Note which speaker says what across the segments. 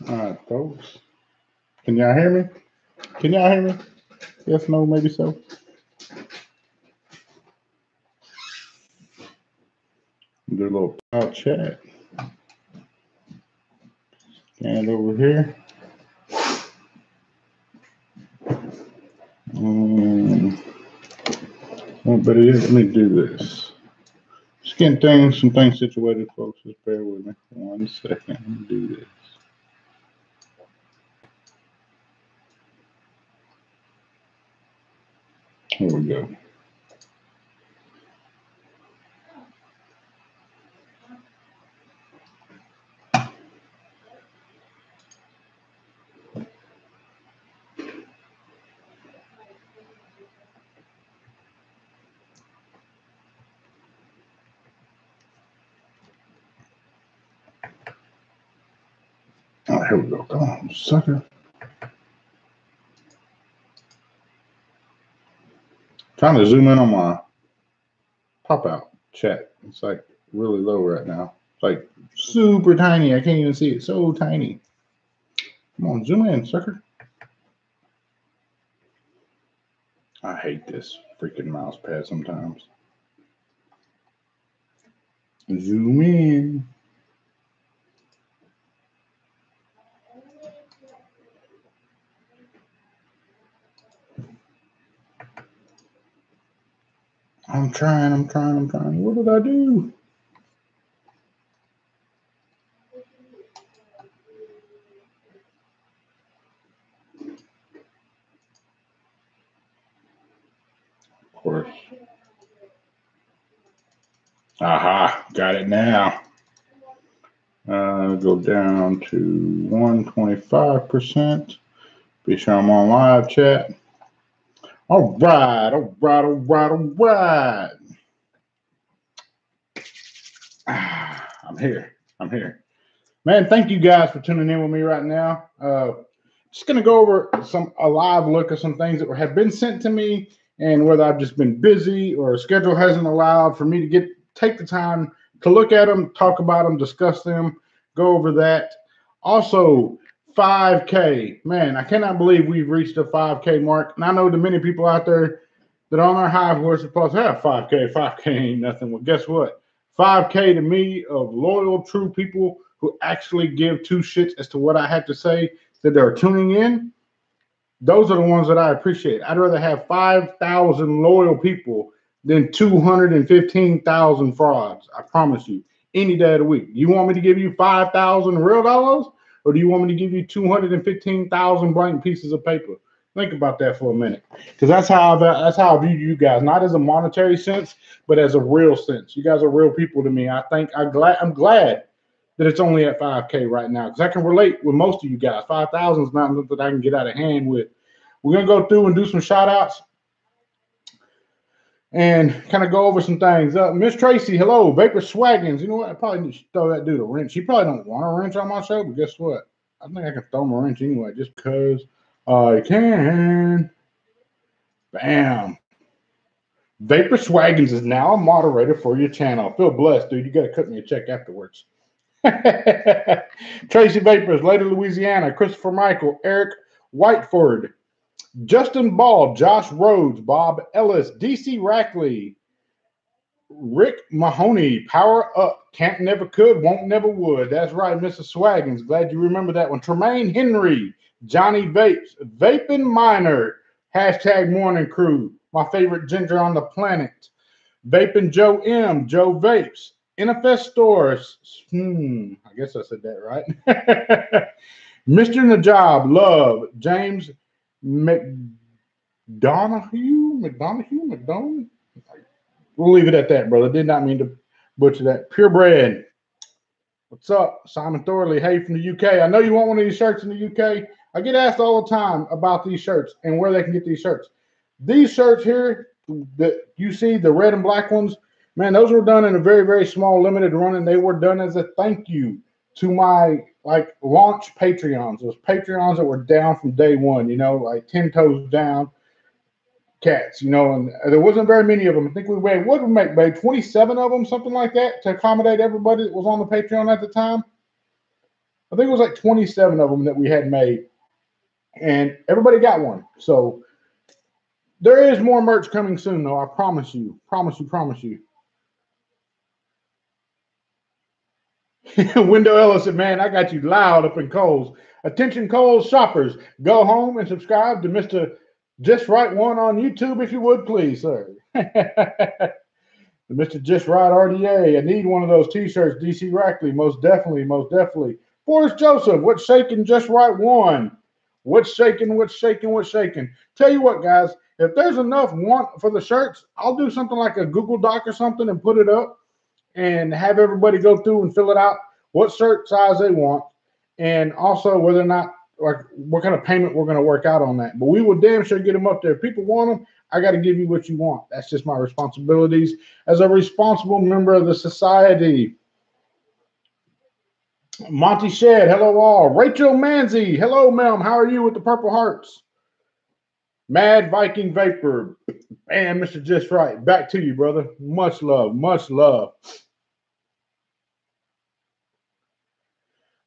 Speaker 1: All right, folks. Can y'all hear me? Can y'all hear me? Yes, no, maybe so. Do a little pal chat. And over here. But let me do this. Just getting some things situated, folks. Just bear with me 1 second. Let me do this. Here we go. All right, here we go. Come on, sucker. Trying to zoom in on my pop-out chat. It's like really low right now. It's like super tiny. I can't even see it. So tiny. Come on, zoom in, sucker. I hate this freaking mouse pad sometimes. Zoom in. I'm trying. What did I do? Of course. Aha, got it now. Go down to 125%. Be sure I'm on live chat. All right. I'm here. Man, thank you guys for tuning in with me right now. Just going to go over a live look at some things that have been sent to me, and whether I've just been busy or a schedule hasn't allowed for me to take the time to look at them, talk about them, discuss them, go over that. Also, 5K. Man, I cannot believe we've reached the 5K mark. And I know the many people out there that are on our high horse are supposed to have 5K. 5K ain't nothing. Well, guess what? 5K to me of loyal, true people who actually give two shits as to what I have to say, that they're tuning in. Those are the ones that I appreciate. I'd rather have 5,000 loyal people than 215,000 frauds. I promise you, any day of the week. Do you want me to give you 5,000 real dollars, or do you want me to give you 215,000 blank pieces of paper? Think about that for a minute, because that's how I view you guys, not as a monetary sense, but as a real sense. You guys are real people to me. I'm glad that it's only at 5K right now, because I can relate with most of you guys. 5,000 is not something that I can get out of hand with. We're going to go through and do some shout outs and kind of go over some things. Miss Tracy, hello. Vapor Swaggins. You know what? I probably need to throw that dude a wrench. He probably don't want a wrench on my show, but guess what? I think I can throw him a wrench anyway, just because I can. Bam. Vapor Swaggins is now a moderator for your channel. I feel blessed, dude. You got to cut me a check afterwards. Tracy Vapors, Lady Louisiana, Christopher Michael, Eric Whiteford, Justin Ball, Josh Rhodes, Bob Ellis, DC Rackley, Rick Mahoney, Power Up, Can't Never Could, Won't Never Would. That's right, Mrs. Swaggins. Glad you remember that one. Tremaine Henry, Johnny Vapes, Vaping Minor, hashtag Morning Crew, my favorite ginger on the planet. Vaping Joe M, Joe Vapes, NFS Stores. I guess I said that right. Mr. Najab, Love, James McDonough. We'll leave it at that, brother. Did not mean to butcher that. Purebred. What's up? Simon Thorley. Hey, from the UK. I know you want one of these shirts in the UK. I get asked all the time about these shirts and where they can get these shirts. These shirts here that you see, the red and black ones, man, those were done in a very, very small limited run, and they were done as a thank you to my launch Patreons. Those Patreons that were down from day one, like 10 toes down cats, and there wasn't very many of them. I think we made, what did we make, babe? 27 of them, something like that, to accommodate everybody that was on the Patreon at the time. I think it was like 27 of them that we had made, and everybody got one. So there is more merch coming soon, though. I promise you. Promise you, promise you. Window Ellis said, man, I got you loud up in Kohl's. Attention, Kohl's shoppers. Go home and subscribe to Mr. Just Right One on YouTube, if you would, please, sir. Mr. Just Right RDA. I need one of those t-shirts, DC Rackley. Most definitely, most definitely. Forrest Joseph, what's shaking? Just Right One. What's shaking? What's shaking? What's shaking? Tell you what, guys, if there's enough want for the shirts, I'll do something like a Google Doc or something and put it up and have everybody go through and fill it out, what shirt size they want, and also whether or not, like, what kind of payment we're going to work out on that. But we will damn sure get them up there. If people want them, I got to give you what you want. That's just my responsibilities as a responsible member of the society. Monty Shed, hello all. Rachel Manzi, hello, ma'am. How are you with the Purple Hearts? Mad Viking Vapor, and Mr. Just Right. Back to you, brother. Much love, much love.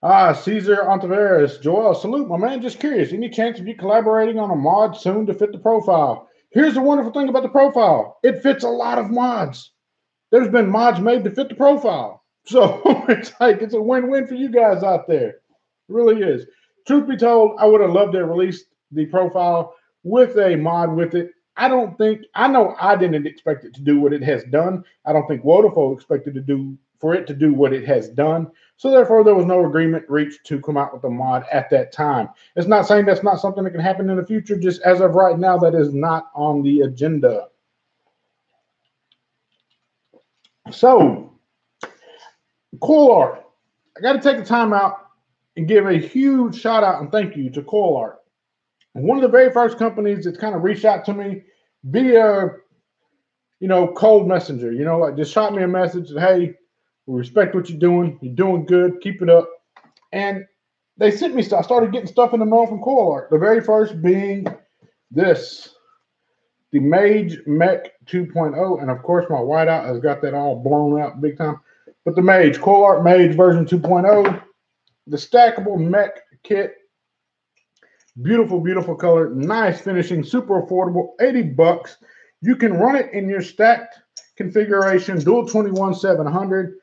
Speaker 1: Cesar Ontiveros, Joel, salute, my man. Just curious, any chance of you collaborating on a mod soon to fit the profile? Here's the wonderful thing about the profile. It fits a lot of mods. There's been mods made to fit the profile. So it's like, it's a win-win for you guys out there. It really is. Truth be told, I would have loved to release the profile with a mod with it. I know I didn't expect it to do what it has done. I don't think Wodafone expected for it to do what it has done. So therefore, there was no agreement reached to come out with a mod at that time. It's not saying that's not something that can happen in the future. Just as of right now, that is not on the agenda. So, Coil Art. I got to take the time out and give a huge shout out and thank you to Coil Art. One of the very first companies that's kind of reached out to me via, cold messenger, like just shot me a message that, hey, we respect what you're doing. You're doing good. Keep it up. And they sent me stuff. I started getting stuff in the mail from Coil Art. The very first being this, the Mage Mech 2.0. And of course, my whiteout has got that all blown out big time. But the Mage, Coil Art Mage version 2.0, the stackable mech kit. Beautiful, beautiful color. Nice finishing. Super affordable. $80. You can run it in your stacked configuration, dual 21-700.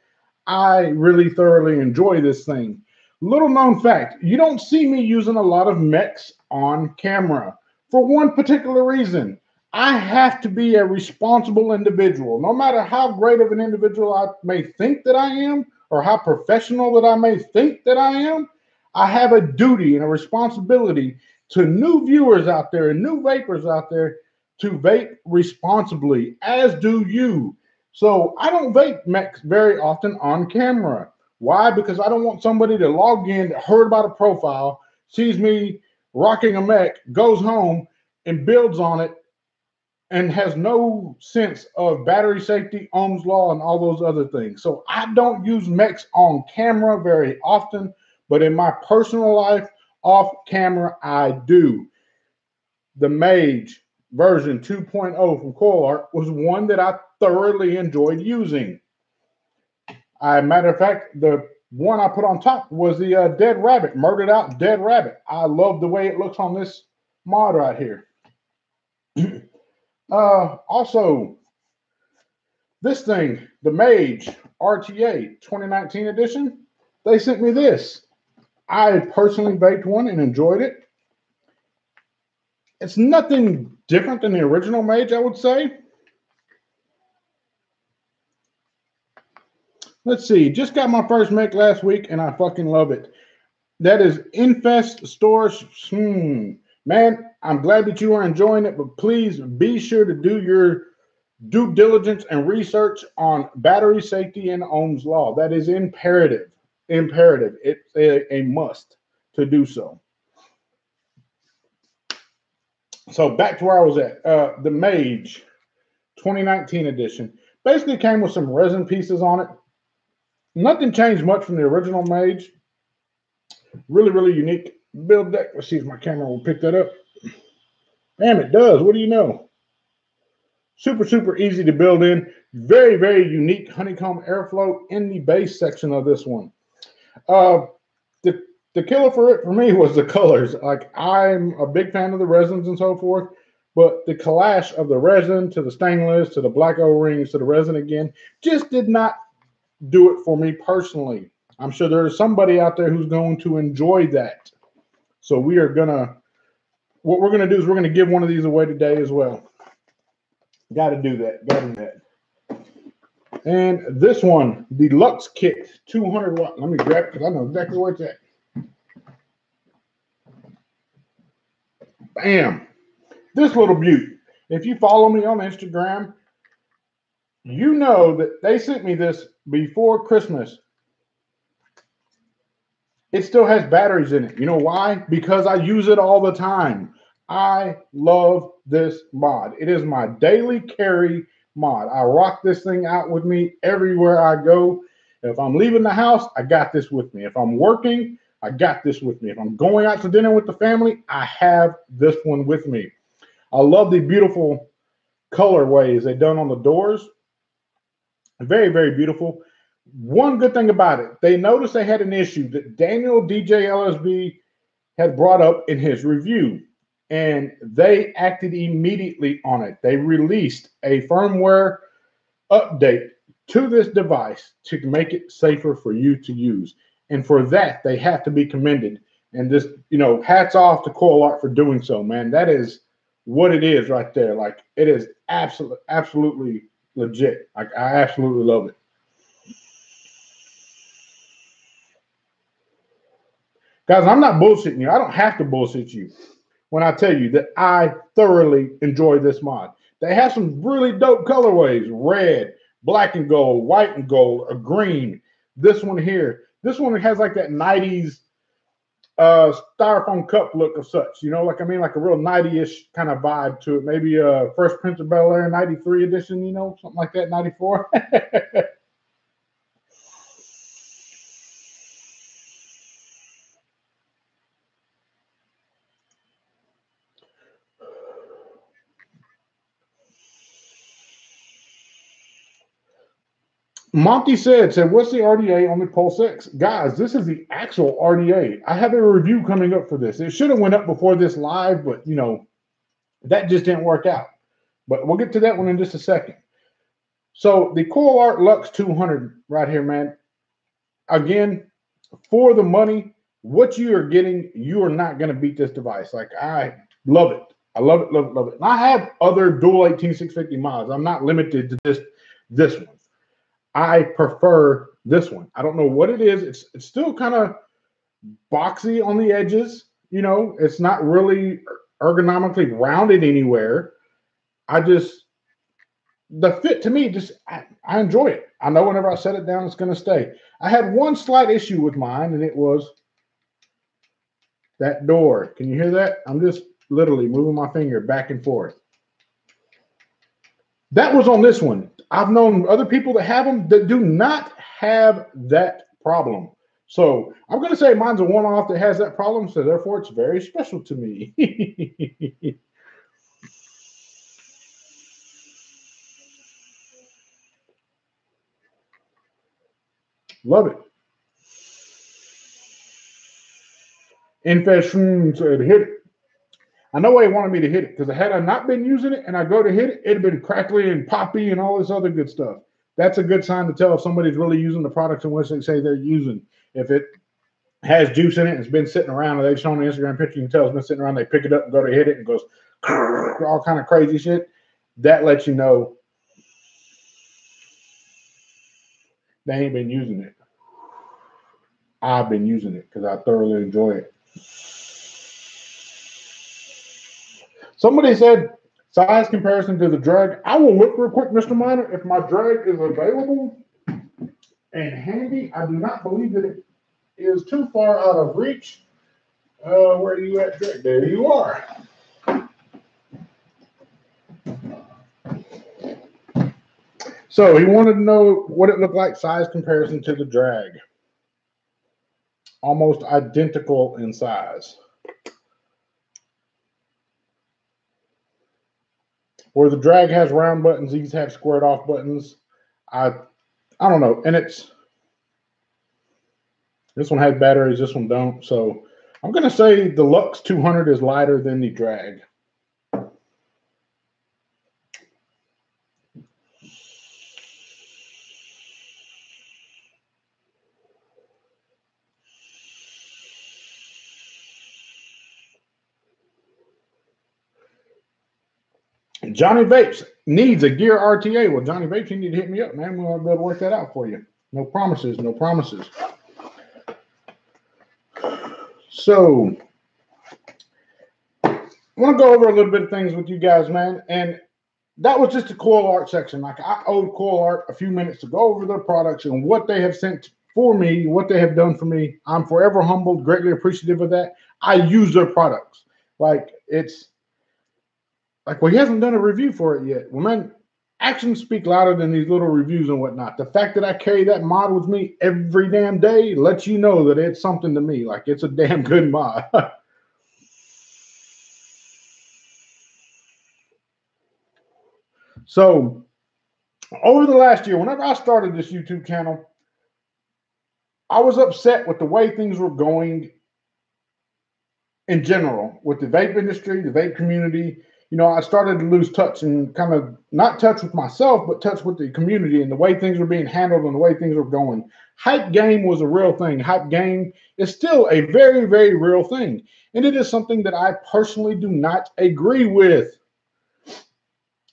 Speaker 1: I really thoroughly enjoy this thing. Little known fact, you don't see me using a lot of mechs on camera for one particular reason. I have to be a responsible individual. No matter how great of an individual I may think that I am, or how professional that I may think that I am, I have a duty and a responsibility to new viewers out there and new vapors out there to vape responsibly, as do you. So I don't vape mechs very often on camera. Why? Because I don't want somebody to log in, heard about a profile, sees me rocking a mech, goes home and builds on it, and has no sense of battery safety, Ohm's law, and all those other things. So I don't use mechs on camera very often, but in my personal life, off camera, I do. The Mage version 2.0 from Coil Art was one that I thoroughly enjoyed using. Matter of fact, the one I put on top was the Dead Rabbit, Murdered Out Dead Rabbit. I love the way it looks on this mod right here. Also, this thing, the Mage RTA 2019 edition, they sent me this. I personally baked one and enjoyed it. It's nothing different than the original Mage, I would say. Let's see. Just got my first make last week, and I fucking love it. That is Infest Stores. Man, I'm glad that you are enjoying it, but please be sure to do your due diligence and research on battery safety and Ohm's law. That is imperative. Imperative. It's a must to do so. So back to where I was at. The Mage 2019 edition basically came with some resin pieces on it. Nothing changed much from the original Mage. Really, really unique build deck. Let's see if my camera will pick that up. Damn, it does. What do you know? Super, super easy to build in. Very, very unique honeycomb airflow in the base section of this one. The the killer for it for me was the colors. Like I'm a big fan of the resins and so forth, but the clash of the resin to the stainless to the black O-rings to the resin again just did not do it for me personally. I'm sure there's somebody out there who's going to enjoy that. So what we're gonna do is we're gonna give one of these away today as well. Got to do that. Got to do that. And this one, the Luxe Kit, 200 watt. Let me grab it because I know exactly where it's at. Bam. This little beauty. If you follow me on Instagram, you know that they sent me this before Christmas. It still has batteries in it. You know why? Because I use it all the time. I love this mod. It is my daily carry mod. I rock this thing out with me everywhere I go. If I'm leaving the house, I got this with me. If I'm working, I got this with me. If I'm going out to dinner with the family, I have this one with me. I love the beautiful colorways they've done on the doors. Very, very beautiful. One good thing about it, they noticed they had an issue that Daniel DJ LSB had brought up in his review, and they acted immediately on it. They released a firmware update to this device to make it safer for you to use. And for that, they have to be commended. And just, hats off to Coil Art for doing so, man. That is what it is right there. Like, it is absolutely legit. Like, I absolutely love it. Guys, I'm not bullshitting you. I don't have to bullshit you when I tell you that I thoroughly enjoy this mod. They have some really dope colorways: red, black and gold, white and gold, a green. This one here. This one has like that 90s styrofoam cup look of such, like like a real 90-ish kind of vibe to it. Maybe Fresh Prince of Bel-Air 93 edition, something like that, 94. Monty said, what's the RDA on the Pulse X? Guys, this is the actual RDA. I have a review coming up for this. It should have went up before this live, but, that just didn't work out. But we'll get to that one in just a second. So the Coil Art Luxe 200 right here, man. Again, for the money, what you are getting, you are not going to beat this device. Like, I love it. I love it, love it, love it. And I have other dual 18650 mods. I'm not limited to just this one. I prefer this one. I don't know what it is. It's still kind of boxy on the edges. It's not really ergonomically rounded anywhere. The fit to me, I enjoy it. I know whenever I set it down, it's going to stay. I had one slight issue with mine, and it was that door. Can you hear that? I'm just literally moving my finger back and forth. That was on this one. I've known other people that have them that do not have that problem. So I'm going to say mine's a one-off that has that problem, so therefore it's very special to me. Love it. Infestation said hit it. I know why he wanted me to hit it, because had I not been using it and I go to hit it, it'd been crackly and poppy and all this other good stuff. That's a good sign to tell if somebody's really using the products in which they say they're using. If it has juice in it and it's been sitting around, or they've shown an Instagram picture, you can tell it's been sitting around, they pick it up and go to hit it and goes all kind of crazy shit. That lets you know they ain't been using it. I've been using it because I thoroughly enjoy it. Somebody said size comparison to the drag. I will look real quick, Mr. Miner, if my drag is available and handy. I do not believe that it is too far out of reach. Where are you at, drag? There you are. So he wanted to know what it looked like, size comparison to the drag. Almost identical in size. Where the drag has round buttons, these have squared off buttons. I don't know. And it's This one has batteries, this one don't. So I'm going to say the Luxe 200 is lighter than the Drag. Johnny Vapes needs a gear RTA. Well, Johnny Vapes, you need to hit me up, man. We'll be able to work that out for you. No promises, no promises. So I want to go over a little bit of things with you guys, man. And that was just the Coil Art section. Like, I owed Coil Art a few minutes to go over their products and what they have sent for me, what they have done for me. I'm forever humbled, greatly appreciative of that. I use their products. Like, it's like, well, he hasn't done a review for it yet. Well, man, actions speak louder than these little reviews and whatnot. The fact that I carry that mod with me every damn day lets you know that it's something to me. Like, it's a damn good mod. So over the last year, whenever I started this YouTube channel, I was upset with the way things were going in general with the vape industry, the vape community. You know, I started to lose touch and kind of not touch with myself, but touch with the community and the way things were being handled and the way things were going. Hype game was a real thing. Hype game is still a very, very real thing. And it is something that I personally do not agree with.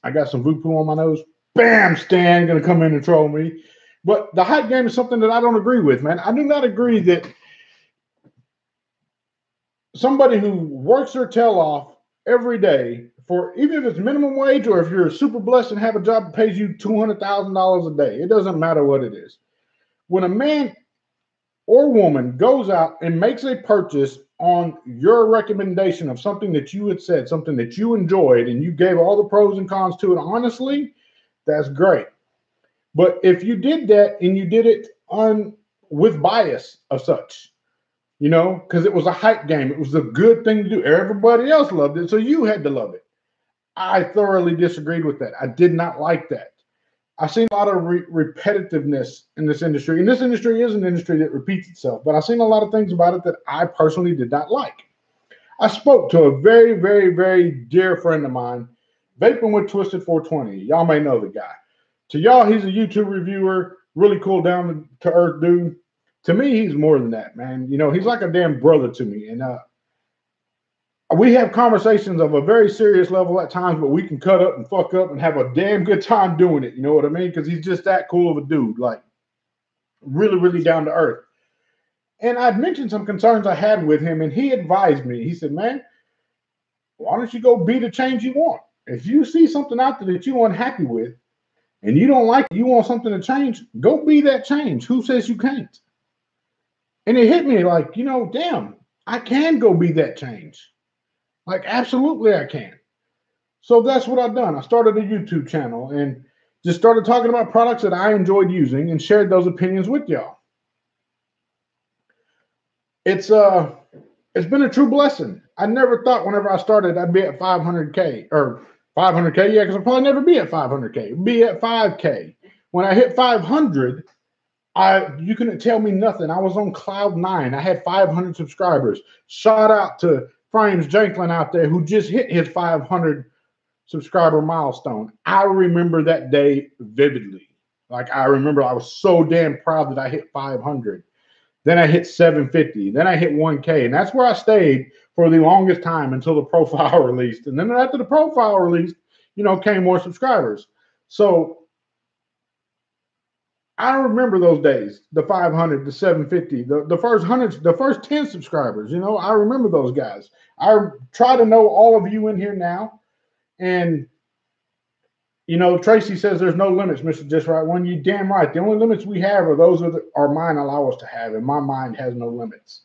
Speaker 1: I got some Vupu on my nose. Bam, Stan, going to come in and troll me. But the hype game is something that I don't agree with, man. I do not agree that somebody who works their tail off every day for, even if it's minimum wage or if you're super blessed and have a job that pays you $200,000 a day, it doesn't matter what it is. When a man or woman goes out and makes a purchase on your recommendation of something that you had said, something that you enjoyed, and you gave all the pros and cons to it honestly, that's great. But if you did that and you did it with bias of such, you know, because it was a hype game, it was a good thing to do. Everybody else loved it, so you had to love it. I thoroughly disagreed with that. I did not like that. I've seen a lot of repetitiveness in this industry, and this industry is an industry that repeats itself, but I've seen a lot of things about it that I personally did not like. I spoke to a very, very, very dear friend of mine, vaping with Twisted 420. Y'all may know the guy. To y'all, he's a YouTube reviewer, really cool, down to earth dude. To me, he's more than that, man. You know, he's like a damn brother to me, and we have conversations of a very serious level at times, but we can cut up and fuck up and have a damn good time doing it. You know what I mean? Because he's just that cool of a dude, like really, really down to earth. And I'd mentioned some concerns I had with him, and he advised me. He said, man, why don't you go be the change you want? If you see something out there that you're unhappy with and you don't like it, you want something to change, go be that change. Who says you can't? And it hit me like, you know, damn, I can go be that change. Like, absolutely I can. So that's what I've done. I started a YouTube channel and just started talking about products that I enjoyed using and shared those opinions with y'all. It's been a true blessing. I never thought whenever I started I'd be at 500K or 500K. Yeah, because I'll probably never be at 500K. It'd be at 5K. When I hit 500, you couldn't tell me nothing. I was on cloud 9. I had 500 subscribers. Shout out to Frames Janklin out there who just hit his 500 subscriber milestone. I remember that day vividly. Like, I remember I was so damn proud that I hit 500. Then I hit 750. Then I hit 1K. And that's where I stayed for the longest time until the profile released. And then after the profile released, you know, came more subscribers. So I remember those days, the 500, the 750, the first 100, the first 10 subscribers. You know, I remember those guys. I try to know all of you in here now. And, you know, Tracy says there's no limits, Mr. Just Right One. You damn right. The only limits we have are those our mind allow us to have, and my mind has no limits.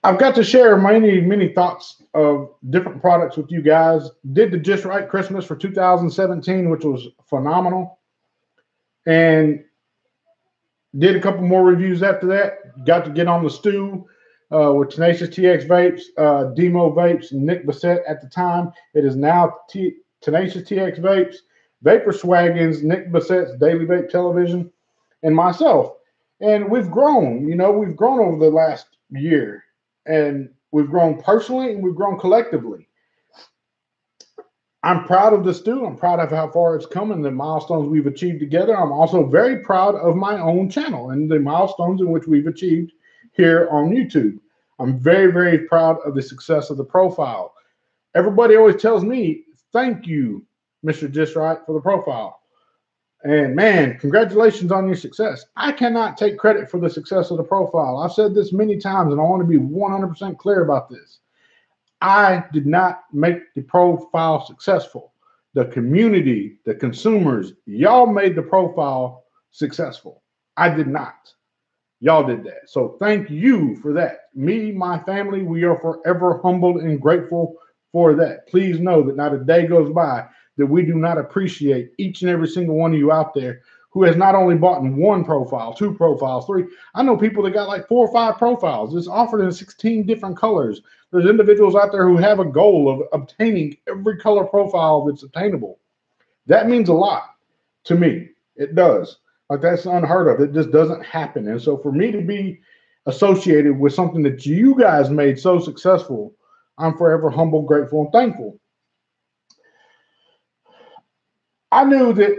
Speaker 1: I've got to share many, many thoughts of different products with you guys. Did the Just Right Christmas for 2017, which was phenomenal. And did a couple more reviews after that. Got to get on the stew with Tenacious TX Vapes, Demo Vapes, Nick Bissett at the time. It is now Tenacious TX Vapes, Vapor Swaggins, Nick Bissett's Daily Vape Television, and myself. And we've grown, we've grown over the last year, and we've grown personally and we've grown collectively. I'm proud of the Stu. I'm proud of how far it's come and the milestones we've achieved together. I'm also very proud of my own channel and the milestones in which we've achieved here on YouTube. I'm very, very proud of the success of the profile. Everybody always tells me, thank you, Mr. JustRight, for the profile. And man, congratulations on your success. I cannot take credit for the success of the profile. I've said this many times, and I want to be 100% clear about this. I did not make the profile successful. The community, the consumers, y'all made the profile successful. I did not. Y'all did that. So thank you for that. Me, my family, we are forever humbled and grateful for that. Please know that not a day goes by that we do not appreciate each and every single one of you out there who has not only bought in one profile, two profiles, three. I know people that got like 4 or 5 profiles. It's offered in 16 different colors. There's individuals out there who have a goal of obtaining every color profile that's obtainable. That means a lot to me. It does. Like, that's unheard of. It just doesn't happen. And so for me to be associated with something that you guys made so successful, I'm forever humble, grateful, and thankful. I knew that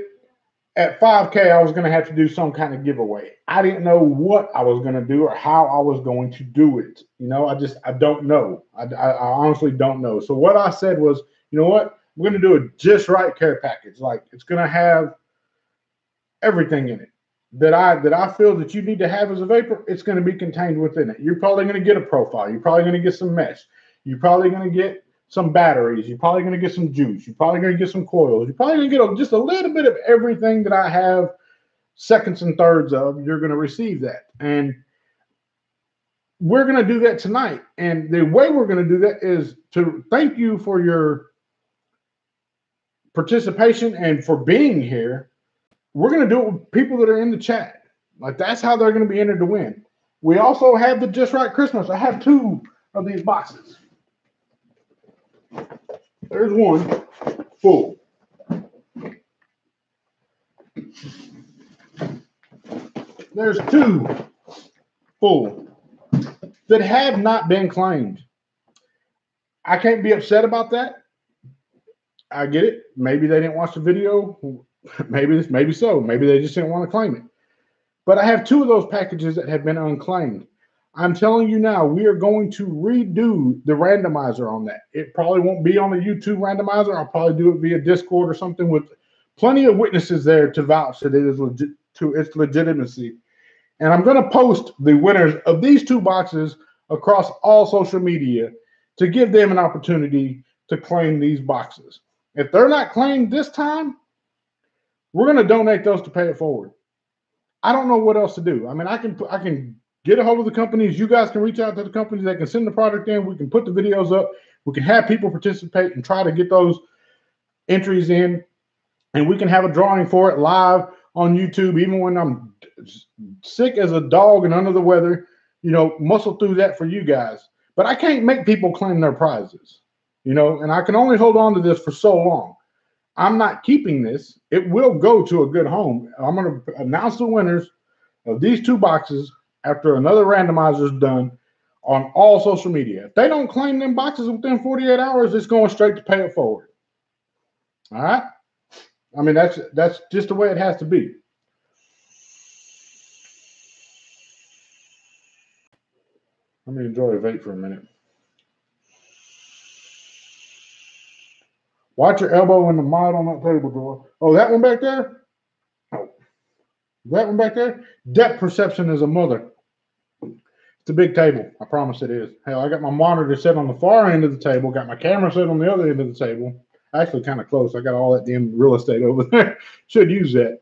Speaker 1: at 5K, I was going to have to do some kind of giveaway. I didn't know what I was going to do or how I was going to do it. I don't know. I honestly don't know. So what I said was, you know what? We're going to do a Just Right care package. Like, it's going to have everything in it that I feel that you need to have as a vapor. It's going to be contained within it. You're probably going to get a profile. You're probably going to get some mesh. You're probably going to get some batteries. You're probably going to get some juice. You're probably going to get some coils. You're probably going to get just a little bit of everything that I have seconds and thirds of. You're going to receive that. And we're going to do that tonight. And the way we're going to do that is to thank you for your participation and for being here. We're going to do it with people that are in the chat. Like, that's how they're going to be entered to win. We also have the Just Right Christmas. I have 2 of these boxes. There's one full. There's 2 full that have not been claimed. I can't be upset about that. I get it. Maybe they didn't watch the video. Maybe so. Maybe they just didn't want to claim it. But I have 2 of those packages that have been unclaimed. I'm telling you now, we are going to redo the randomizer on that. It probably won't be on the YouTube randomizer. I'll probably do it via Discord or something with plenty of witnesses there to vouch that it is legit, to its legitimacy. And I'm going to post the winners of these 2 boxes across all social media to give them an opportunity to claim these boxes. If they're not claimed this time, we're going to donate those to Pay It Forward. I don't know what else to do. I mean, I can get a hold of the companies. You guys can reach out to the companies. They can send the product in. We can put the videos up. We can have people participate and try to get those entries in. And we can have a drawing for it live on YouTube, even when I'm sick as a dog and under the weather, muscle through that for you guys. But I can't make people claim their prizes, and I can only hold on to this for so long. I'm not keeping this. It will go to a good home. I'm going to announce the winners of these 2 boxes after another randomizer is done on all social media. If they don't claim them boxes within 48 hours, it's going straight to Pay It Forward. All right? I mean, that's just the way it has to be. Let me enjoy a vape for a minute. Watch your elbow in the mod on that table drawer. Oh, that one back there? Oh, that one back there? Depth perception is a mother. It's a big table. I promise it is. Hell, I got my monitor set on the far end of the table, got my camera set on the other end of the table. Actually, kind of close. I got all that damn real estate over there. Should use that.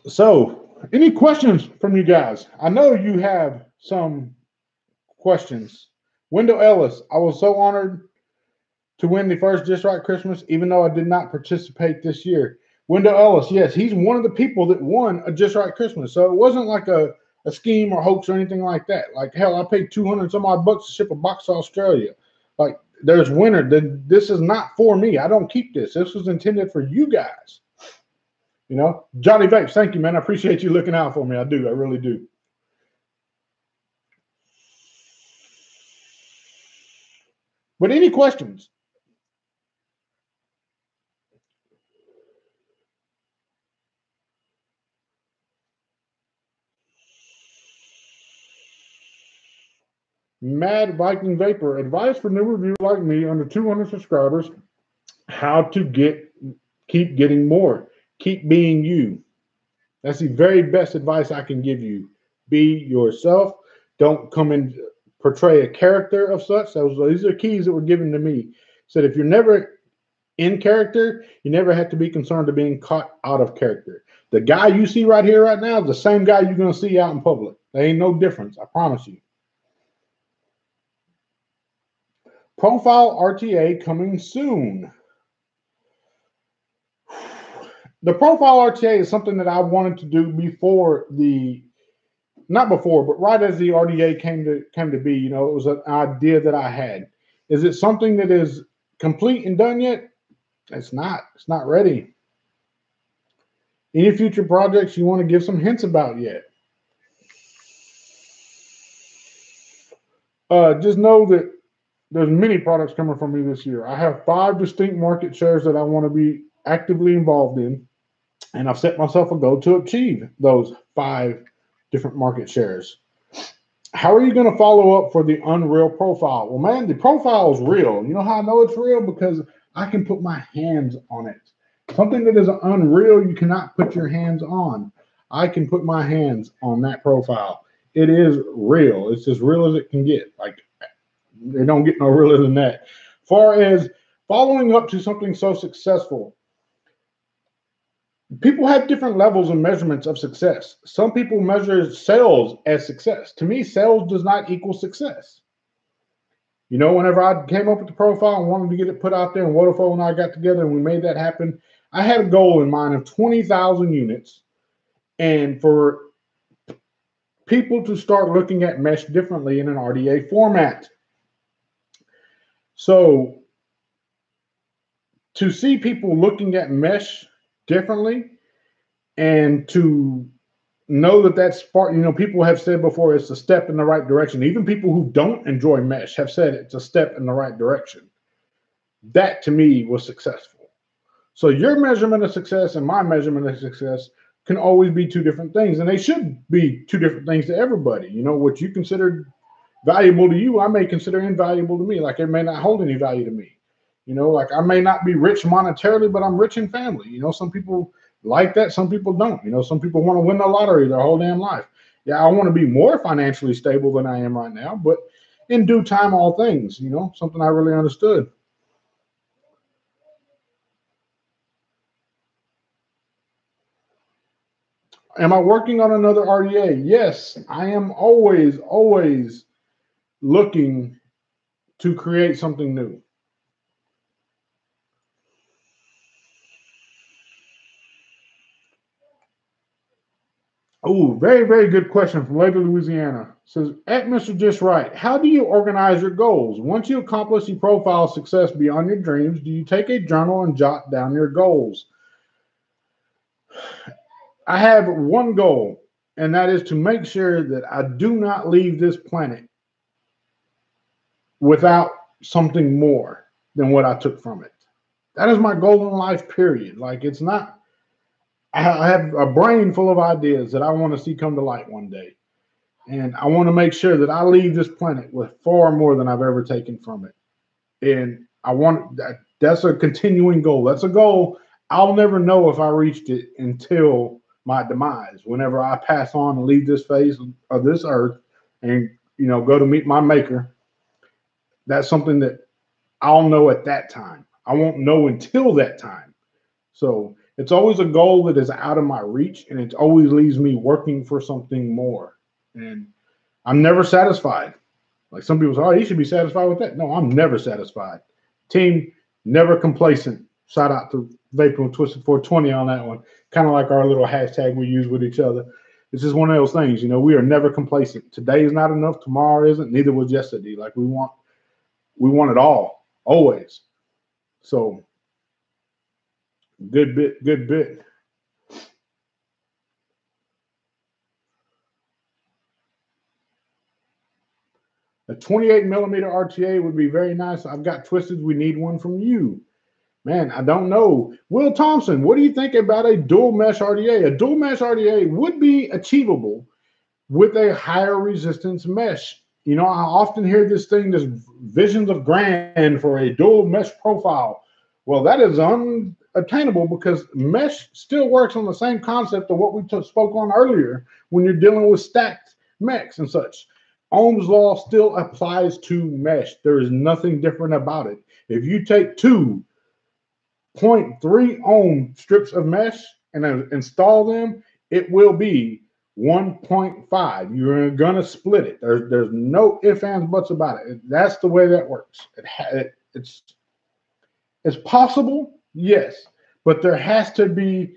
Speaker 1: So, any questions from you guys? I know you have some questions. Wendell Ellis, I was so honored to win the first Just Right Christmas, even though I did not participate this year. Wendell Ellis, yes, he's one of the people that won a Just Right Christmas. So it wasn't like a scheme or hoax or anything like that. Like, hell, I paid 200 some odd bucks to ship a box to Australia. Like, there's winner. This is not for me. I don't keep this. This was intended for you guys. You know, Johnny Vapes, thank you, man. I appreciate you looking out for me. I do. I really do. But any questions? Mad Viking Vapor, advice for new review like me under 200 subscribers, how to keep getting more. Keep being you. That's the very best advice I can give you. Be yourself. Don't come and portray a character of such. These are keys that were given to me. Said if you're never in character, you never have to be concerned of being caught out of character. The guy you see right here, right now, is the same guy you're going to see out in public. There ain't no difference. I promise you. Profile RTA coming soon. The profile RTA is something that I wanted to do before not before, but right as the RDA came to be. You know, it was an idea that I had. Is it something that is complete and done yet? It's not. It's not ready. Any future projects you want to give some hints about yet? Just know that there's many products coming from me this year. I have 5 distinct market shares that I want to be actively involved in, and I've set myself a goal to achieve those 5 different market shares. How are you going to follow up for the Unreal profile? Well, man, the profile is real. You know how I know it's real? Because I can put my hands on it. Something that is unreal, you cannot put your hands on. I can put my hands on that profile. It is real. It's as real as it can get. Like, they don't get no realer than that. Far as following up to something so successful, people have different levels and measurements of success. Some people measure sales as success. To me, sales does not equal success. You know, whenever I came up with the profile and wanted to get it put out there, and Waterfall and I got together and we made that happen, I had a goal in mind of 20,000 units, and for people to start looking at mesh differently in an RDA format. So to see people looking at mesh differently, and to know that that's part, you know, people have said before it's a step in the right direction. Even people who don't enjoy mesh have said it's a step in the right direction. That to me was successful. So your measurement of success and my measurement of success can always be 2 different things, and they should be 2 different things to everybody. You know, what you consider valuable to you, I may consider invaluable to me. Like, it may not hold any value to me. You know, like, I may not be rich monetarily, but I'm rich in family. You know, some people like that, some people don't. You know, some people want to win the lottery their whole damn life. Yeah, I want to be more financially stable than I am right now, but in due time, all things, you know, something I really understood. Am I working on another RDA? Yes, I am always looking to create something new. Oh, very, very good question from Lady Louisiana. It says, at Mr.JustRight, how do you organize your goals? Once you accomplish the profile success beyond your dreams, do you take a journal and jot down your goals? I have one goal, and that is to make sure that I do not leave this planet without something more than what I took from it. That is my goal in life, period. Like, it's not, I have a brain full of ideas that I want to see come to light one day. And I want to make sure that I leave this planet with far more than I've ever taken from it. And I want that's a continuing goal. That's a goal I'll never know if I reached it until my demise. Whenever I pass on and leave this phase of this earth and, you know, go to meet my maker, that's something that I'll know at that time. I won't know until that time. So it's always a goal that is out of my reach, and it always leaves me working for something more. And I'm never satisfied. Like, some people say, oh, you should be satisfied with that. No, I'm never satisfied. Team, never complacent. Shout out to Vapor and Twisted 420 on that one. Kind of like our little hashtag we use with each other. It's just one of those things, you know, we are never complacent. Today is not enough. Tomorrow isn't. Neither was yesterday. Like, we want it all. always. So good bit, good bit. A 28 millimeter RTA would be very nice. I've got twisted. We need one from you. Man, I don't know. Will Thompson, what do you think about a dual mesh RDA? A dual mesh RDA would be achievable with a higher resistance mesh. You know, I often hear this thing, this visions of grand for a dual mesh profile. Well, that is unattainable because mesh still works on the same concept of what we spoke on earlier when you're dealing with stacked mechs and such. Ohm's law still applies to mesh. There is nothing different about it. If you take 2.3 ohm strips of mesh and install them, it will be 1.5. You're going to split it. There's no ifs, ands, buts about it. That's the way that works. It's possible, yes, but there has to be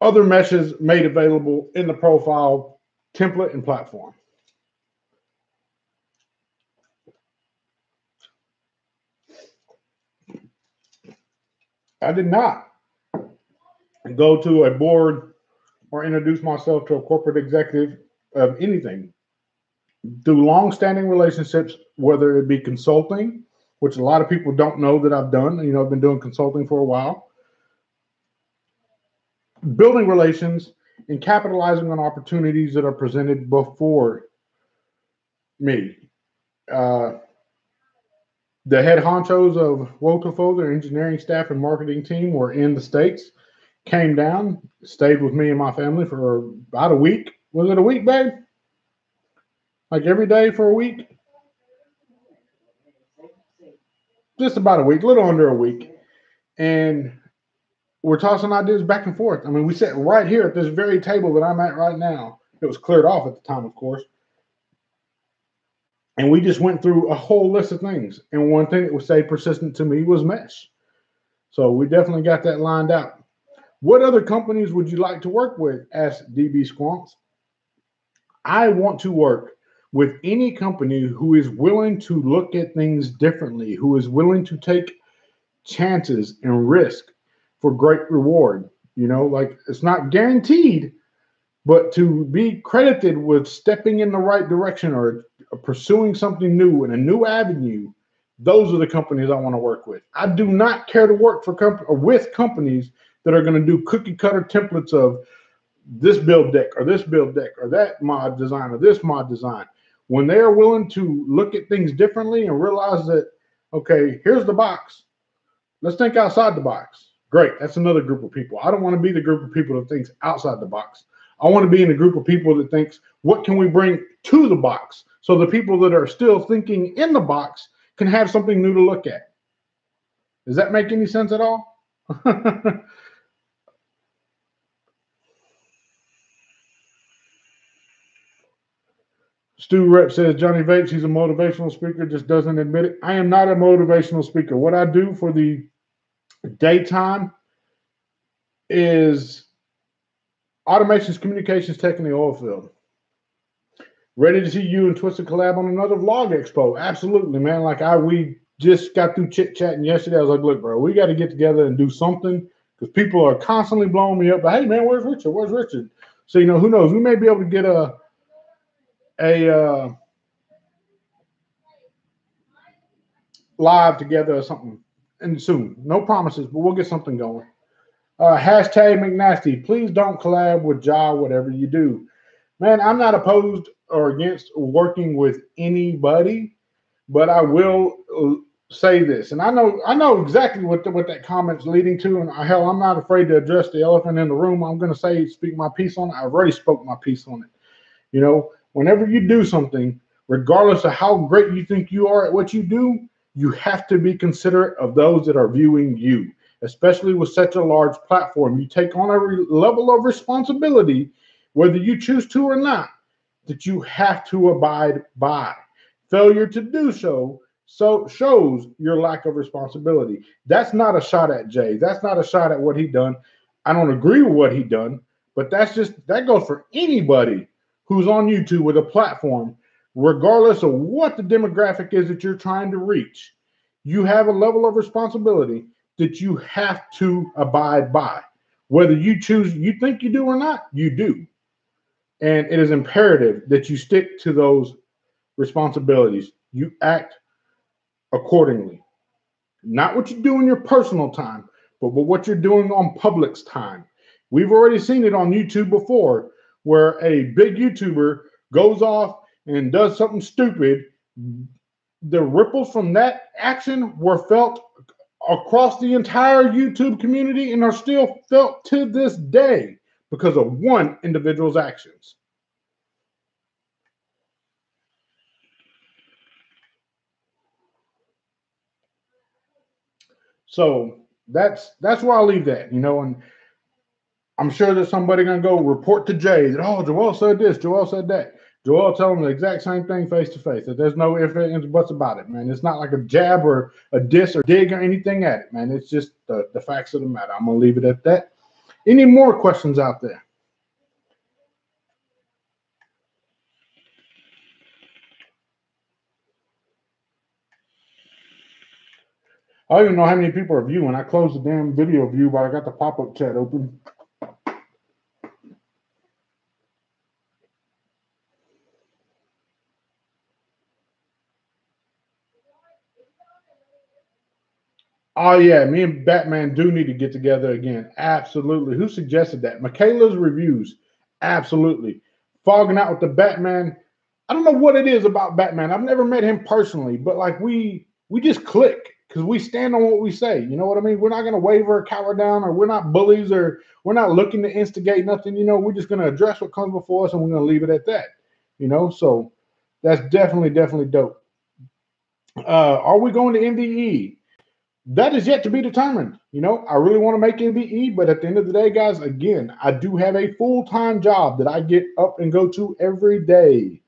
Speaker 1: other meshes made available in the profile template and platform. I did not go to a board or introduce myself to a corporate executive of anything. Through long-standing relationships, whether it be consulting, which a lot of people don't know that I've done. You know, I've been doing consulting for a while. Building relations and capitalizing on opportunities that are presented before me. The head honchos of Wotofo, their engineering staff and marketing team, were in the States, came down, stayed with me and my family for about a week. Was it a week, babe? Like every day for a week? Just about a week, a little under a week. And we're tossing ideas back and forth. I mean, we sat right here at this very table that I'm at right now. It was cleared off at the time, of course. And we just went through a whole list of things. And one thing that would stay persistent to me was mesh. So we definitely got that lined out. What other companies would you like to work with? Asked DB Squonks. I want to work with any company who is willing to look at things differently, who is willing to take chances and risk for great reward. You know, like it's not guaranteed, but to be credited with stepping in the right direction or pursuing something new in a new avenue, those are the companies I want to work with. I do not care to work for with companies that are going to do cookie cutter templates of this build deck or this build deck or that mod design or this mod design. When they are willing to look at things differently and realize that, okay, here's the box. Let's think outside the box. Great. That's another group of people. I don't want to be the group of people that thinks outside the box. I want to be in a group of people that thinks, what can we bring to the box? So the people that are still thinking in the box can have something new to look at. Does that make any sense at all? Stu Rep says, Johnny Vapes, he's a motivational speaker, just doesn't admit it. I am not a motivational speaker. What I do for the daytime is automations, communications tech in the oil field. Ready to see you and Twisted collab on another vlog expo. Absolutely, man. Like we just got through chit-chatting yesterday. I was like, look, bro, we got to get together and do something because people are constantly blowing me up. But hey, man, where's Richard? Where's Richard? So, you know, who knows? We may be able to get a live together or something and soon. No promises, but we'll get something going. Hashtag McNasty. Please don't collab with Ja, whatever you do. Man, I'm not opposed or against working with anybody, but I will say this, and I know exactly what that comment's leading to, and hell, I'm not afraid to address the elephant in the room. I'm going to speak my piece on it. I've already spoke my piece on it. You know, whenever you do something, regardless of how great you think you are at what you do, you have to be considerate of those that are viewing you, especially with such a large platform. You take on a level of responsibility, whether you choose to or not, that you have to abide by. Failure to do so shows your lack of responsibility. That's not a shot at Jay. That's not a shot at what he done. I don't agree with what he done, but that goes for anybody who's on YouTube with a platform, regardless of what the demographic is that you're trying to reach. you have a level of responsibility that you have to abide by. Whether you choose, you think you do or not, you do. And it is imperative that you stick to those responsibilities. You act accordingly. Not what you do in your personal time, but what you're doing on public's time. We've already seen it on YouTube before, where a big YouTuber goes off and does something stupid. The ripples from that action were felt across the entire YouTube community and are still felt to this day because of one individual's actions. So that's where I'll leave that, and I'm sure that somebody gonna go report to Jay that, oh, Joel said this, Joel said that. Joel tell them the exact same thing face to face. That there's no ifs, ands, buts about it, man. It's not like a jab or a diss or dig or anything at it, man. It's just the facts of the matter. I'm gonna leave it at that. Any more questions out there? I don't even know how many people are viewing. I closed the damn video view, but I got the pop-up chat open. Oh yeah, me and Batman do need to get together again. Absolutely. Who suggested that? Michaela's reviews. Absolutely. Fogging out with the Batman. I don't know what it is about Batman. I've never met him personally, but like we just click because we stand on what we say. You know what I mean? We're not gonna waver or cower down, or we're not bullies, or we're not looking to instigate nothing. We're just gonna address what comes before us, and we're gonna leave it at that. So that's definitely dope. Are we going to MDE? That is yet to be determined. I really want to make MBE, but at the end of the day, guys, again, I do have a full-time job that I get up and go to every day.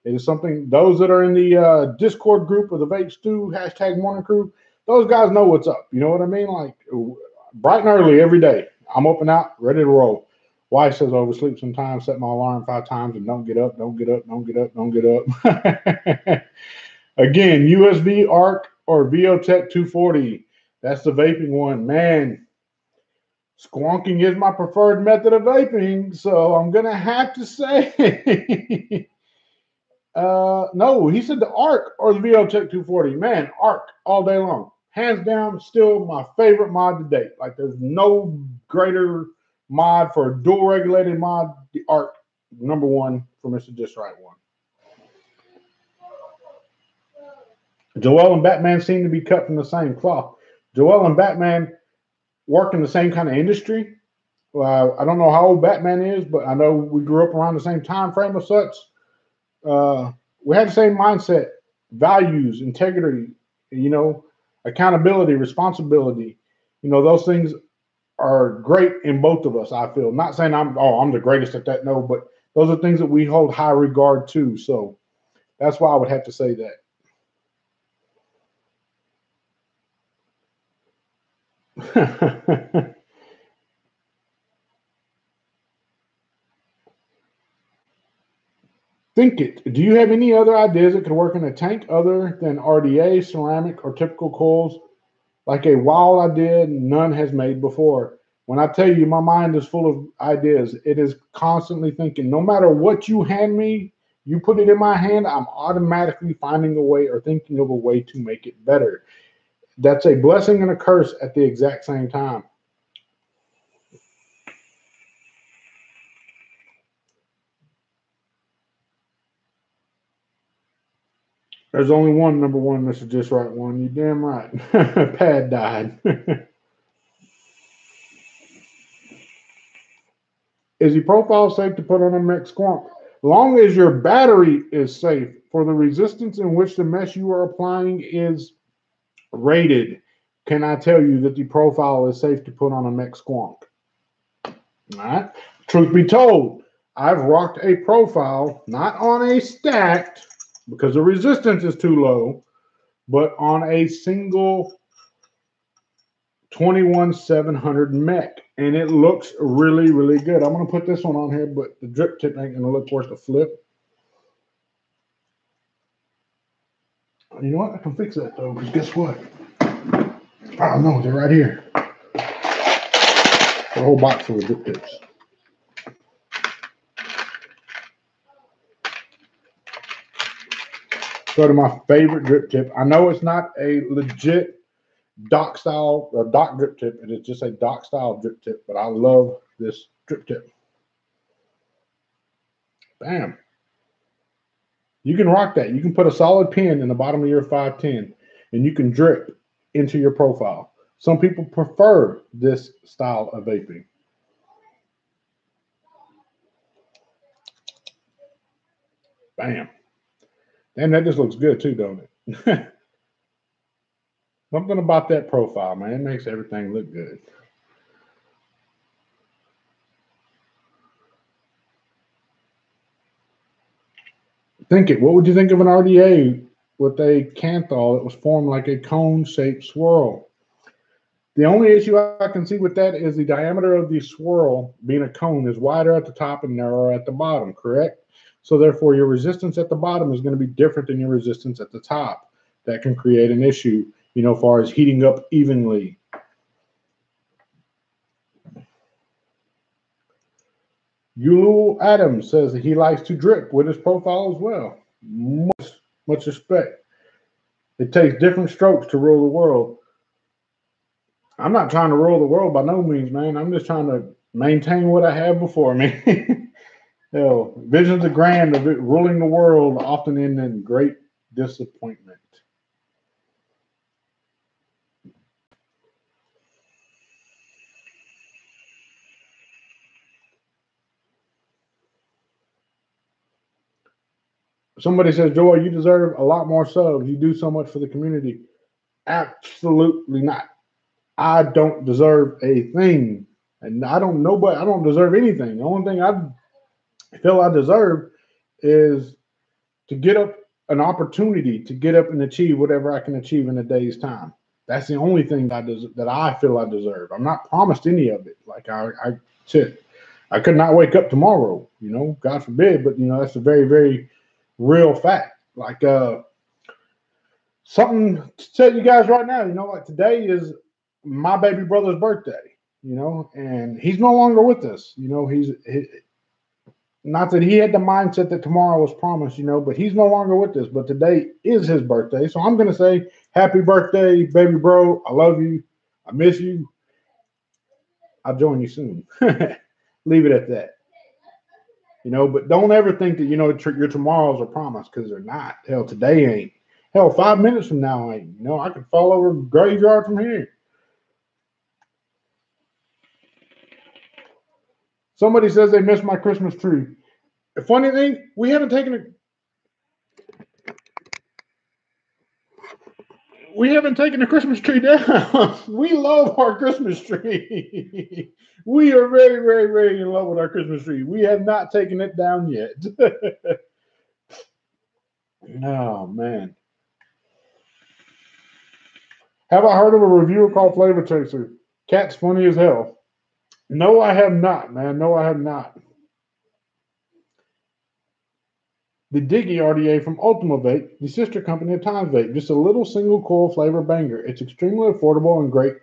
Speaker 1: It is something, those that are in the Discord group of the Vape Stew, #Morning Crew, those guys know what's up. You know what I mean? Like, bright and early every day. I'm up and out, ready to roll. Wife says I oversleep sometimes, set my alarm 5 times, and don't get up, don't get up, don't get up, don't get up. Again, USB ARC or VOTech 240. That's the vaping one. Man, squonking is my preferred method of vaping, so I'm going to have to say no, he said the ARC or the VOTech 240. Man, ARC all day long. Hands down, still my favorite mod to date. Like, there's no greater mod for a dual regulated mod. The ARC, #1 for Mr.JustRight one. Joel and Batman seem to be cut from the same cloth. Joel and Batman work in the same kind of industry. I don't know how old Batman is, but I know we grew up around the same time frame of such. We had the same mindset, values, integrity, accountability, responsibility. Those things are great in both of us, I feel. Not saying I'm the greatest at that, no, but those are things that we hold high regard to. So that's why I would have to say that. Think it. Do you have any other ideas that could work in a tank other than RDA, ceramic, or typical coils? Like a wild idea none has made before. When I tell you my mind is full of ideas, it is constantly thinking. No matter what you hand me, you put it in my hand, I'm automatically finding a way or thinking of a way to make it better. That's a blessing and a curse at the exact same time. There's only one #1, Mr.JustRight one. You damn right. Pad died. Is the profile safe to put on a mech squonk? Long as your battery is safe for the resistance in which the mesh you are applying is rated, can I tell you that the profile is safe to put on a mech squonk? All right. Truth be told, I've rocked a profile, not on a stacked, because the resistance is too low, but on a single 21700 mech, and it looks really, really good. I'm going to put this one on here, but the drip tip ain't going to look worth a flip. You know what? I can fix that, though, because guess what? Oh no, they're right here. A whole box full of drip tips. Go to my favorite drip tip. I know it's not a legit dock style or dock drip tip. It is just a dock style drip tip, but I love this drip tip. Bam. You can rock that. You can put a solid pin in the bottom of your 510 and you can drip into your profile. Some people prefer this style of vaping. Bam. And that just looks good too, don't it? Something about that profile, man. It makes everything look good. Think it. What would you think of an RDA with a canthal that was formed like a cone-shaped swirl? The only issue I can see with that is the diameter of the swirl, being a cone, is wider at the top and narrower at the bottom, correct? So therefore, your resistance at the bottom is going to be different than your resistance at the top. That can create an issue, you know, as far as heating up evenly. Yulu Adams says that he likes to drip with his profile as well. Much respect. It takes different strokes to rule the world. I'm not trying to rule the world by no means, man. I'm just trying to maintain what I have before me. Hell, visions are grand of it ruling the world often end in great disappointment. Somebody says, Joy, you deserve a lot more subs. You do so much for the community. Absolutely not. I don't deserve a thing. And I don't deserve anything. The only thing I feel I deserve is to get up an opportunity to get up and achieve whatever I can achieve in a day's time. That's the only thing that I feel I deserve. I'm not promised any of it. Like I said, I could not wake up tomorrow, you know, God forbid, but you know, that's a very, very real fact. Like something to tell you guys right now, you know, like today is my baby brother's birthday, you know, and he's no longer with us. You know, he's not that he had the mindset that tomorrow was promised, you know, but he's no longer with us. But today is his birthday. So I'm going to say happy birthday, baby bro. I love you. I miss you. I'll join you soon. Leave it at that. You know, but don't ever think that, you know, your tomorrows are promised, because they're not. Hell, today ain't. Hell, 5 minutes from now ain't. You know, I could fall over a graveyard from here. Somebody says they missed my Christmas tree. The funny thing, we haven't taken a Christmas tree down. We love our Christmas tree. We are very, very, very in love with our Christmas tree. We have not taken it down yet. Oh, man. Have I heard of a reviewer called Flavor Chaser? Cat's funny as hell. No, I have not, man. No, I have not. The Diggy RDA from Ultima Vape, the sister company of Time Vape. Just a little single coil flavor banger. It's extremely affordable and great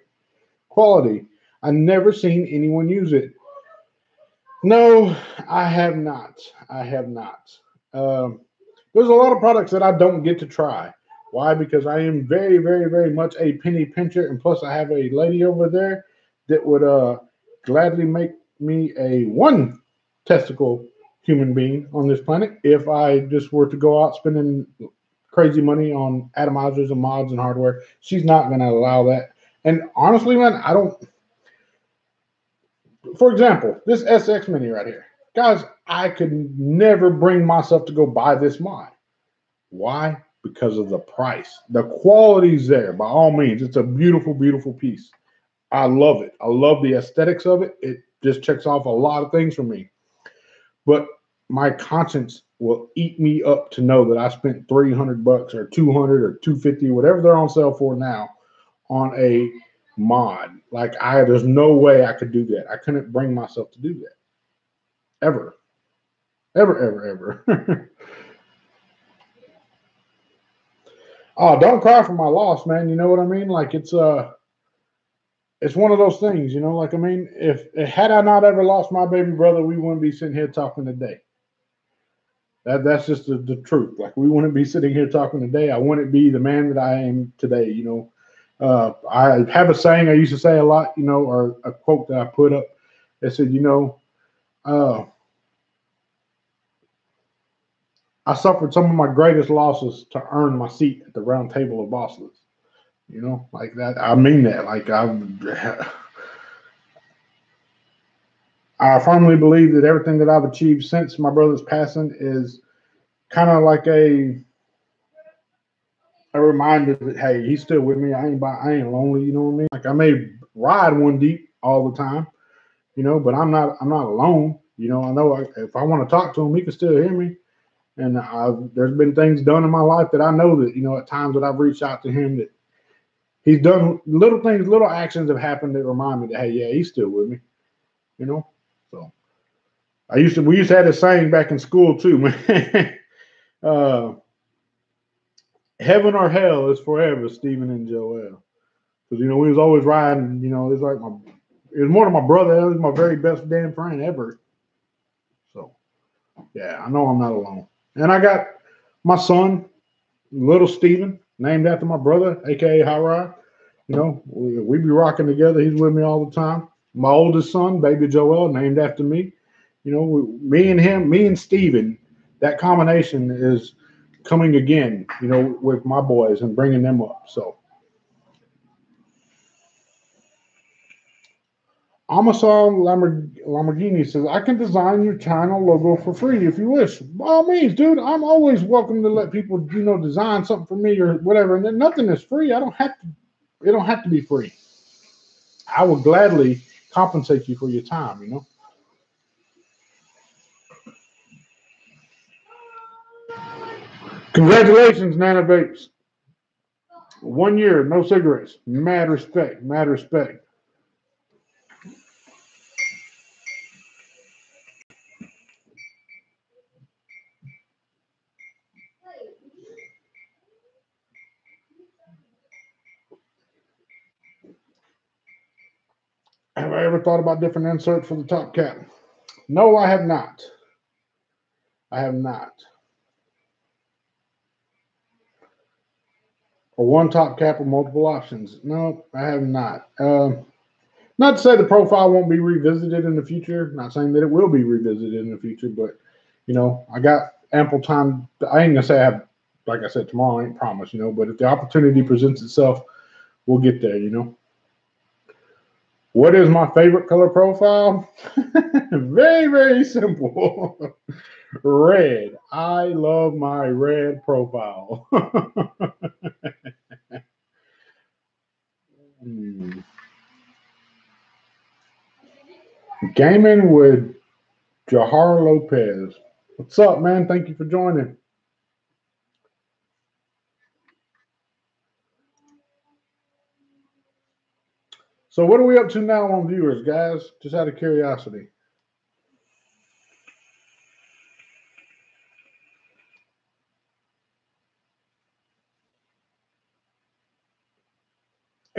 Speaker 1: quality. I've never seen anyone use it. No, I have not. I have not. There's a lot of products that I don't get to try. Why? Because I am very, very, very much a penny pincher, and plus I have a lady over there that would gladly make me a one testicle human being on this planet if I just were to go out spending crazy money on atomizers and mods and hardware. She's not going to allow that. And honestly, man, I don't. For example, this SX Mini right here. Guys, I could never bring myself to go buy this mod. Why? Because of the price. The quality's there, by all means. It's a beautiful, beautiful piece. I love it. I love the aesthetics of it. It just checks off a lot of things for me. But my conscience will eat me up to know that I spent $300 or $200 or $250, whatever they're on sale for now, on a mod. Like there's no way I could do that. I couldn't bring myself to do that. Ever. Ever. Oh, don't cry for my loss, man. You know what I mean? Like it's it's one of those things, you know, like, I mean, if had I not ever lost my baby brother, we wouldn't be sitting here talking today. That's just the truth. Like, we wouldn't be sitting here talking today. I wouldn't be the man that I am today, you know. I have a saying I used to say a lot, you know, or a quote that I put up that said, you know, I suffered some of my greatest losses to earn my seat at the round table of bosses. You know, like that. I mean that. Like, I firmly believe that everything that I've achieved since my brother's passing is kind of like a reminder that, hey, he's still with me. I ain't lonely. You know what I mean? Like, I may ride one deep all the time, you know, but I'm not alone. You know, I know if I want to talk to him, he can still hear me. And there's been things done in my life that I know that, you know, at times that I've reached out to him, that he's done little things, little actions have happened that remind me that, hey, yeah, he's still with me. You know, so we used to have this saying back in school too, man. uh, Heaven or hell is forever, Stephen and Joel. Because, you know, we was always riding. You know, it was more than my brother. It was my very best damn friend ever. So yeah, I know I'm not alone. And I got my son, little Stephen, named after my brother, aka High Ride. You know, we be rocking together. He's with me all the time. My oldest son, baby Joel, named after me. You know, me and Steven, that combination is coming again, you know, with my boys and bringing them up. So, Amasal Lamborghini says, I can design your channel logo for free if you wish. By all means, dude, I'm always welcome to let people, you know, design something for me or whatever. And then nothing is free. It don't have to be free. I will gladly compensate you for your time, you know. Congratulations, Nana Vapes. 1 year, no cigarettes. Mad respect, mad respect. Have I ever thought about different inserts for the top cap? No, I have not. I have not. Or one top cap with multiple options? No, I have not. Not to say the profile won't be revisited in the future. Not saying that it will be revisited in the future, but, you know, I got ample time. I ain't gonna say I have, like I said, tomorrow. I ain't promise, you know. But if the opportunity presents itself, we'll get there, you know. What is my favorite color profile? Very, very simple. Red. I love my red profile. Gaming with Jahar Lopez. What's up, man? Thank you for joining. So what are we up to now on viewers, guys? Just out of curiosity.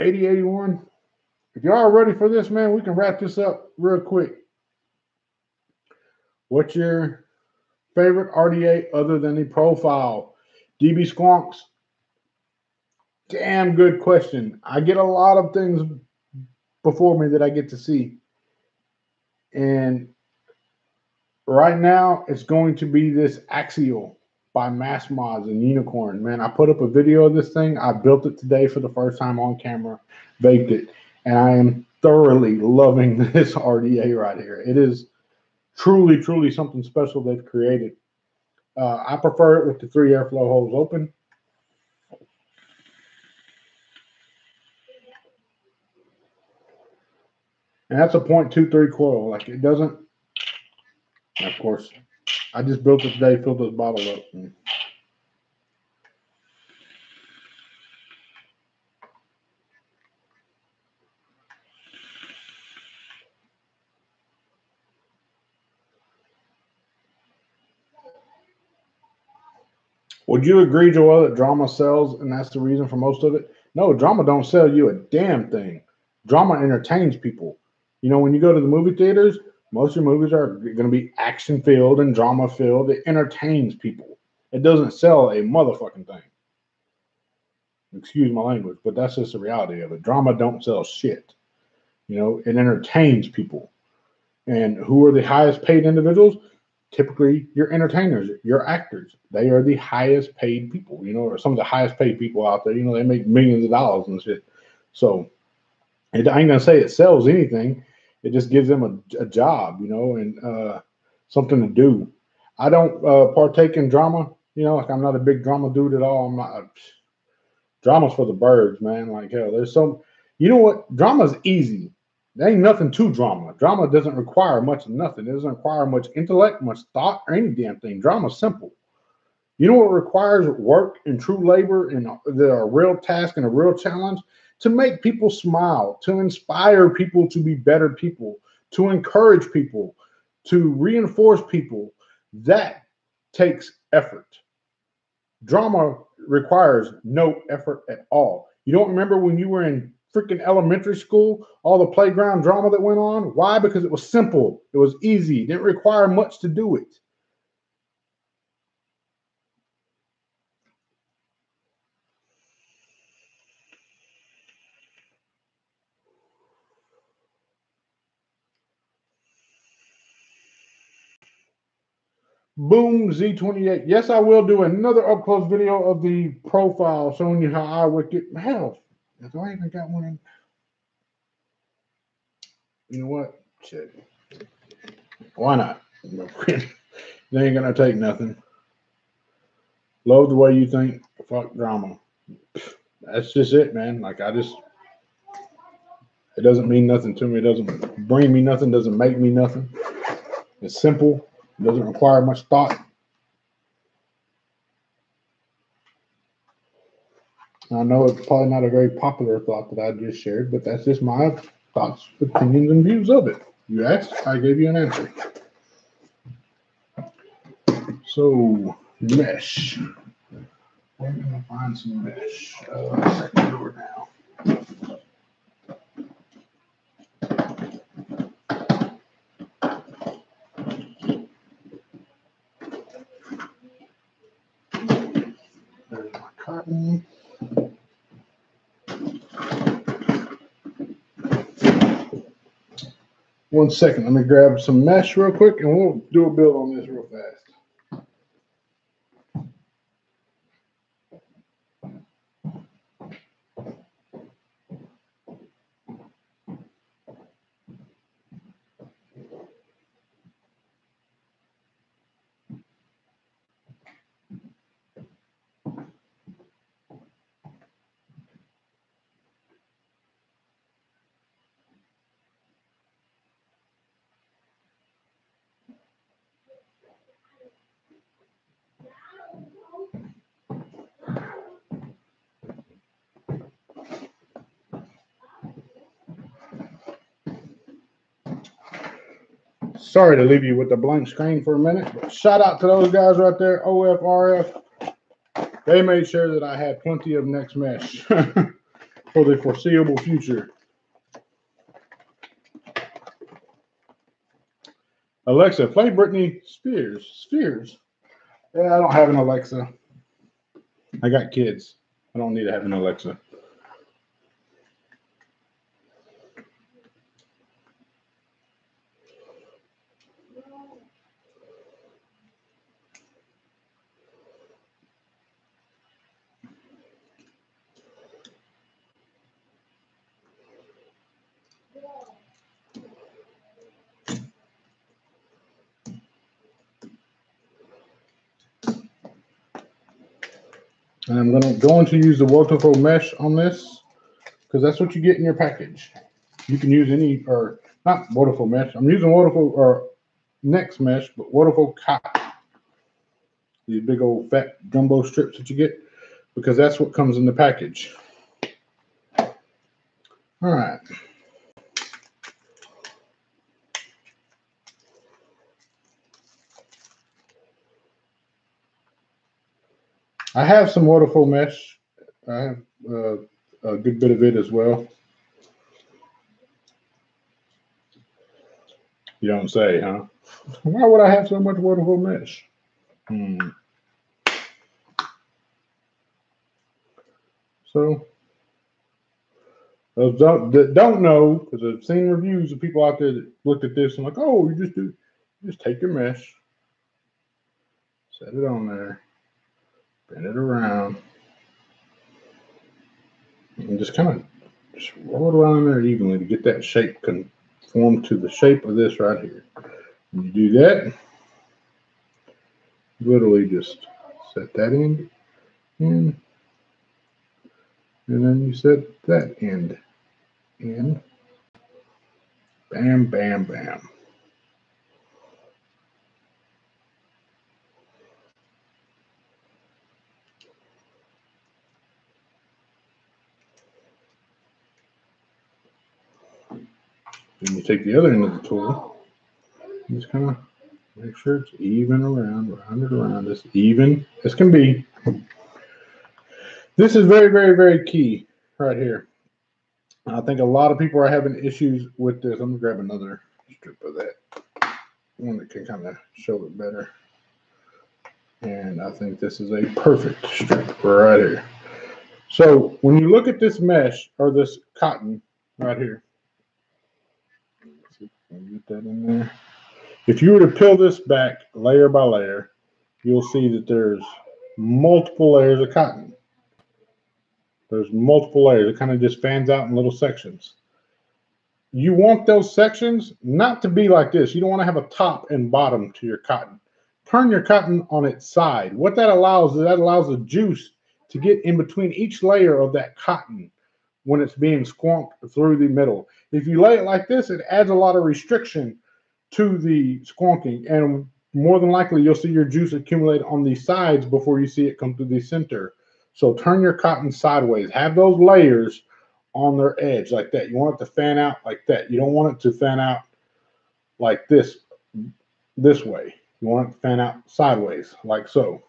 Speaker 1: $80.81. If y'all are ready for this, man, we can wrap this up real quick. What's your favorite RDA other than the profile? DB Squonks. Damn good question. I get a lot of things before me that I get to see. And right now, it's going to be this Axial by Mass Mods and Unicorn. Man, I put up a video of this thing. I built it today for the first time on camera, baked it, and I am thoroughly loving this RDA right here. It is truly, truly something special they've created. I prefer it with the 3 airflow holes open. And that's a 0.23 coil. Like, it doesn't, of course, I just built it today, filled this bottle up. Would you agree, Joel, that drama sells and that's the reason for most of it? No, drama don't sell you a damn thing. Drama entertains people. You know, when you go to the movie theaters, most of your movies are going to be action filled and drama filled. It entertains people. It doesn't sell a motherfucking thing. Excuse my language, but that's just the reality of it. Drama don't sell shit. You know, it entertains people. And who are the highest paid individuals? Typically, your entertainers, your actors. They are the highest paid people, you know, or some of the highest paid people out there. You know, they make millions of dollars and shit. So I ain't gonna say it sells anything. It just gives them a job, you know, and something to do. I don't partake in drama. You know, like I'm not a big drama dude at all. I'm not. Drama's for the birds, man. Like hell, there's some. You know what? Drama's easy. There ain't nothing to drama. Drama doesn't require much of nothing. It doesn't require much intellect, much thought, or any damn thing. Drama's simple. You know what requires work and true labor and a real task and a real challenge? To make people smile, to inspire people to be better people, to encourage people, to reinforce people. That takes effort. Drama requires no effort at all. You don't remember when you were in freaking elementary school, all the playground drama that went on? Why? Because it was simple. It was easy. It didn't require much to do it. Boom, Z28. Yes, I will do another up close video of the profile showing you how I would get. Hell, if I even got one in. You know what? Shit. Why not? They ain't gonna take nothing. Love the way you think. Fuck drama. That's just it, man. Like it doesn't mean nothing to me. It doesn't bring me nothing. Doesn't make me nothing. It's simple. It doesn't require much thought. I know it's probably not a very popular thought that I just shared, but that's just my thoughts, opinions, and views of it. You asked, I gave you an answer. So, mesh. Where can I find some mesh? Second door now. There's my cotton. One second, let me grab some mesh real quick and we'll do a build on this real fast. Sorry to leave you with the blank screen for a minute, but shout out to those guys right there, OFRF. They made sure that I had plenty of next mesh for the foreseeable future. Alexa, play Britney Spears. Spears. Yeah, I don't have an Alexa. I got kids. I don't need to have an Alexa. And I'm going to use the waterfall mesh on this because that's what you get in your package. You can use any, or not waterfall mesh. I'm using waterfall or next mesh, but waterfall cotton. These big old fat jumbo strips that you get, because that's what comes in the package. All right. I have some waterfall mesh. I have a good bit of it as well. You don't say, huh? Why would I have so much waterfall mesh? So, those that don't know, because I've seen reviews of people out there that looked at this and like, oh, you just take your mesh, set it on there, bend it around, and just kind of just roll it around there evenly to get that shape conform to the shape of this right here. When you do that, literally just set that end in, and then you set that end in. Bam, bam, bam. Then you take the other end of the tool, and just kind of make sure it's even around, round it around, as even as can be. This is very, very, very key right here. I think a lot of people are having issues with this. I'm going to grab another strip of that, one that can kind of show it better. And I think this is a perfect strip right here. So when you look at this mesh, or this cotton right here, let's see if I can get that in there. If you were to peel this back layer by layer, you'll see that there's multiple layers of cotton. There's multiple layers. It kind of just fans out in little sections. You want those sections not to be like this. You don't want to have a top and bottom to your cotton. Turn your cotton on its side. What that allows is the juice to get in between each layer of that cotton when it's being squonked through the middle. If you lay it like this, it adds a lot of restriction to the squonking, and more than likely you'll see your juice accumulate on the sides before you see it come through the center. So turn your cotton sideways. Have those layers on their edge like that. You want it to fan out like that. You don't want it to fan out like this way. You want it to fan out sideways like so.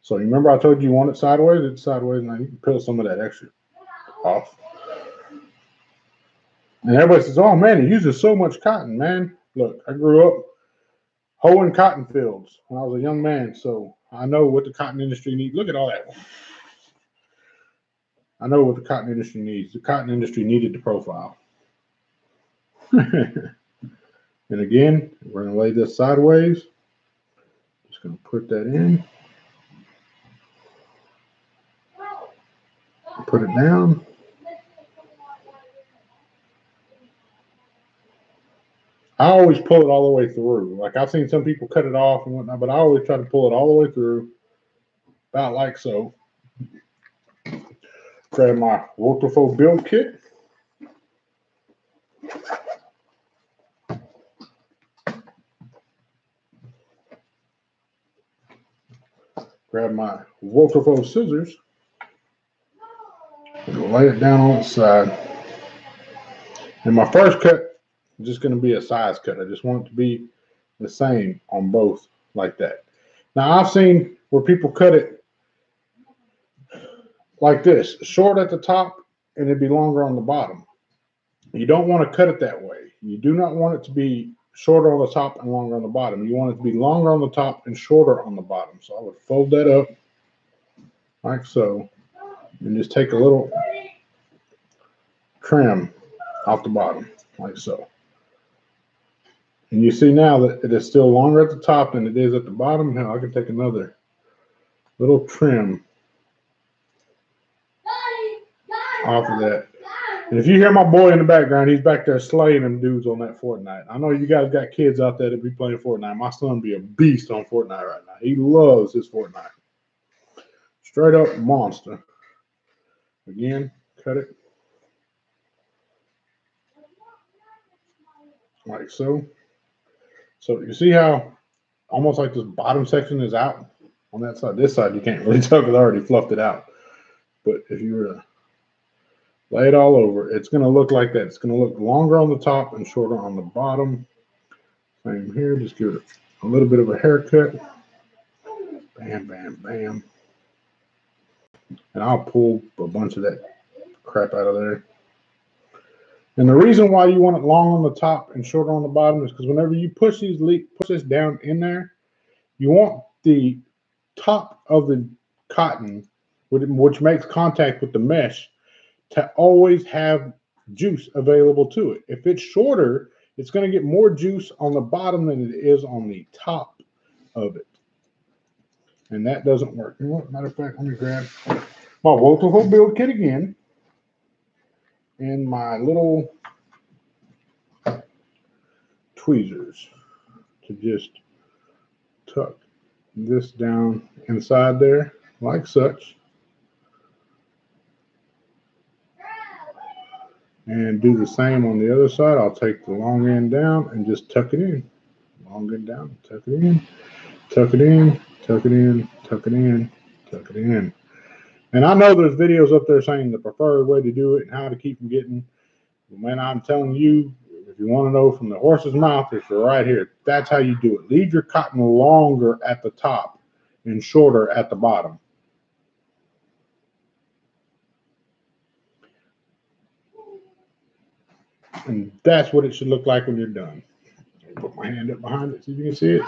Speaker 1: So you remember I told you want it sideways? It's sideways. Now you can peel some of that extra off. And everybody says, oh man, it uses so much cotton, man. Look, I grew up hoeing cotton fields when I was a young man, so I know what the cotton industry needs. Look at all that. I know what the cotton industry needs. The cotton industry needed the profile. And again, we're going to lay this sideways. Just going to put that in. Put it down. I always pull it all the way through. Like I've seen some people cut it off and whatnot, but I always try to pull it all the way through, about like so. Grab my waterfall build kit. Grab my waterfall scissors and lay it down on its side. And my first cut is just going to be a size cut. I just want it to be the same on both like that. Now I've seen where people cut it like this, short at the top and it'd be longer on the bottom. You don't want to cut it that way. You do not want it to be shorter on the top and longer on the bottom. You want it to be longer on the top and shorter on the bottom. So I would fold that up like so and just take a little trim off the bottom like so. And you see now that it is still longer at the top than it is at the bottom. Now I can take another little trim off of that. And if you hear my boy in the background, he's back there slaying them dudes on that Fortnite. I know you guys got kids out there that be playing Fortnite. My son be a beast on Fortnite right now. He loves his Fortnite. Straight up monster. Again, cut it like so. So you see how almost like this bottom section is out on that side. This side you can't really tell because I already fluffed it out. But if you were to lay it all over, it's going to look like that. It's going to look longer on the top and shorter on the bottom. Same here. Just give it a little bit of a haircut. Bam, bam, bam. And I'll pull a bunch of that crap out of there. And the reason why you want it long on the top and shorter on the bottom is because whenever you push this down in there, you want the top of the cotton, which makes contact with the mesh, to always have juice available to it. If it's shorter, it's going to get more juice on the bottom than it is on the top of it. And that doesn't work. You know what? Matter of fact, let me grab my multiple build kit again and my little tweezers to just tuck this down inside there like such. And do the same on the other side. I'll take the long end down and just tuck it in. Long end down, tuck it in, tuck it in, tuck it in, tuck it in, tuck it in. And I know there's videos up there saying the preferred way to do it and how to keep from getting. Man, I'm telling you, if you want to know from the horse's mouth, it's right here. That's how you do it. Leave your cotton longer at the top and shorter at the bottom. And that's what it should look like when you're done. Put my hand up behind it so you can see it.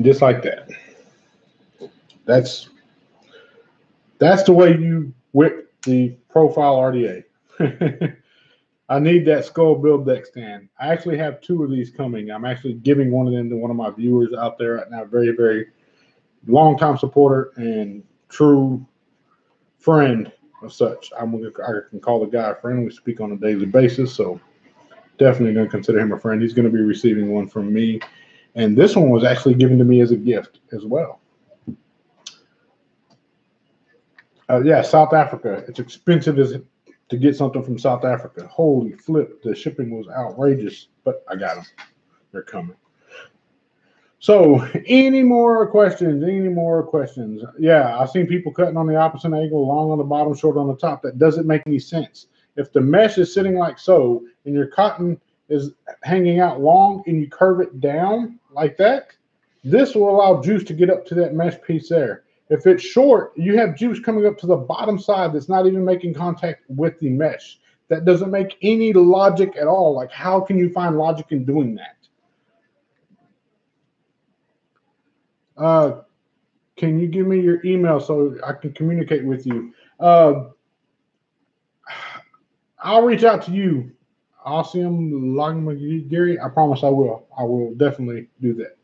Speaker 1: Just like that. That's the way you whip the profile RDA. I need that skull build deck stand. I actually have 2 of these coming. I'm actually giving one of them to one of my viewers out there right now. Very, very long-time supporter and true friend of such. I can call the guy a friend. We speak on a daily basis, so definitely going to consider him a friend. He's going to be receiving one from me. And this one was actually given to me as a gift as well. Yeah, South Africa. It's expensive to get something from South Africa. Holy flip. The shipping was outrageous, but I got them. They're coming. So any more questions? Any more questions? Yeah, I've seen people cutting on the opposite angle, long on the bottom, short on the top. That doesn't make any sense. If the mesh is sitting like so and your cotton is hanging out long and you curve it down like that, this will allow juice to get up to that mesh piece there. If it's short, you have juice coming up to the bottom side that's not even making contact with the mesh. That doesn't make any logic at all. Like, how can you find logic in doing that? Can you give me your email so I can communicate with you? I'll reach out to you. I'll see him logging with Gary. I promise I will. I will definitely do that.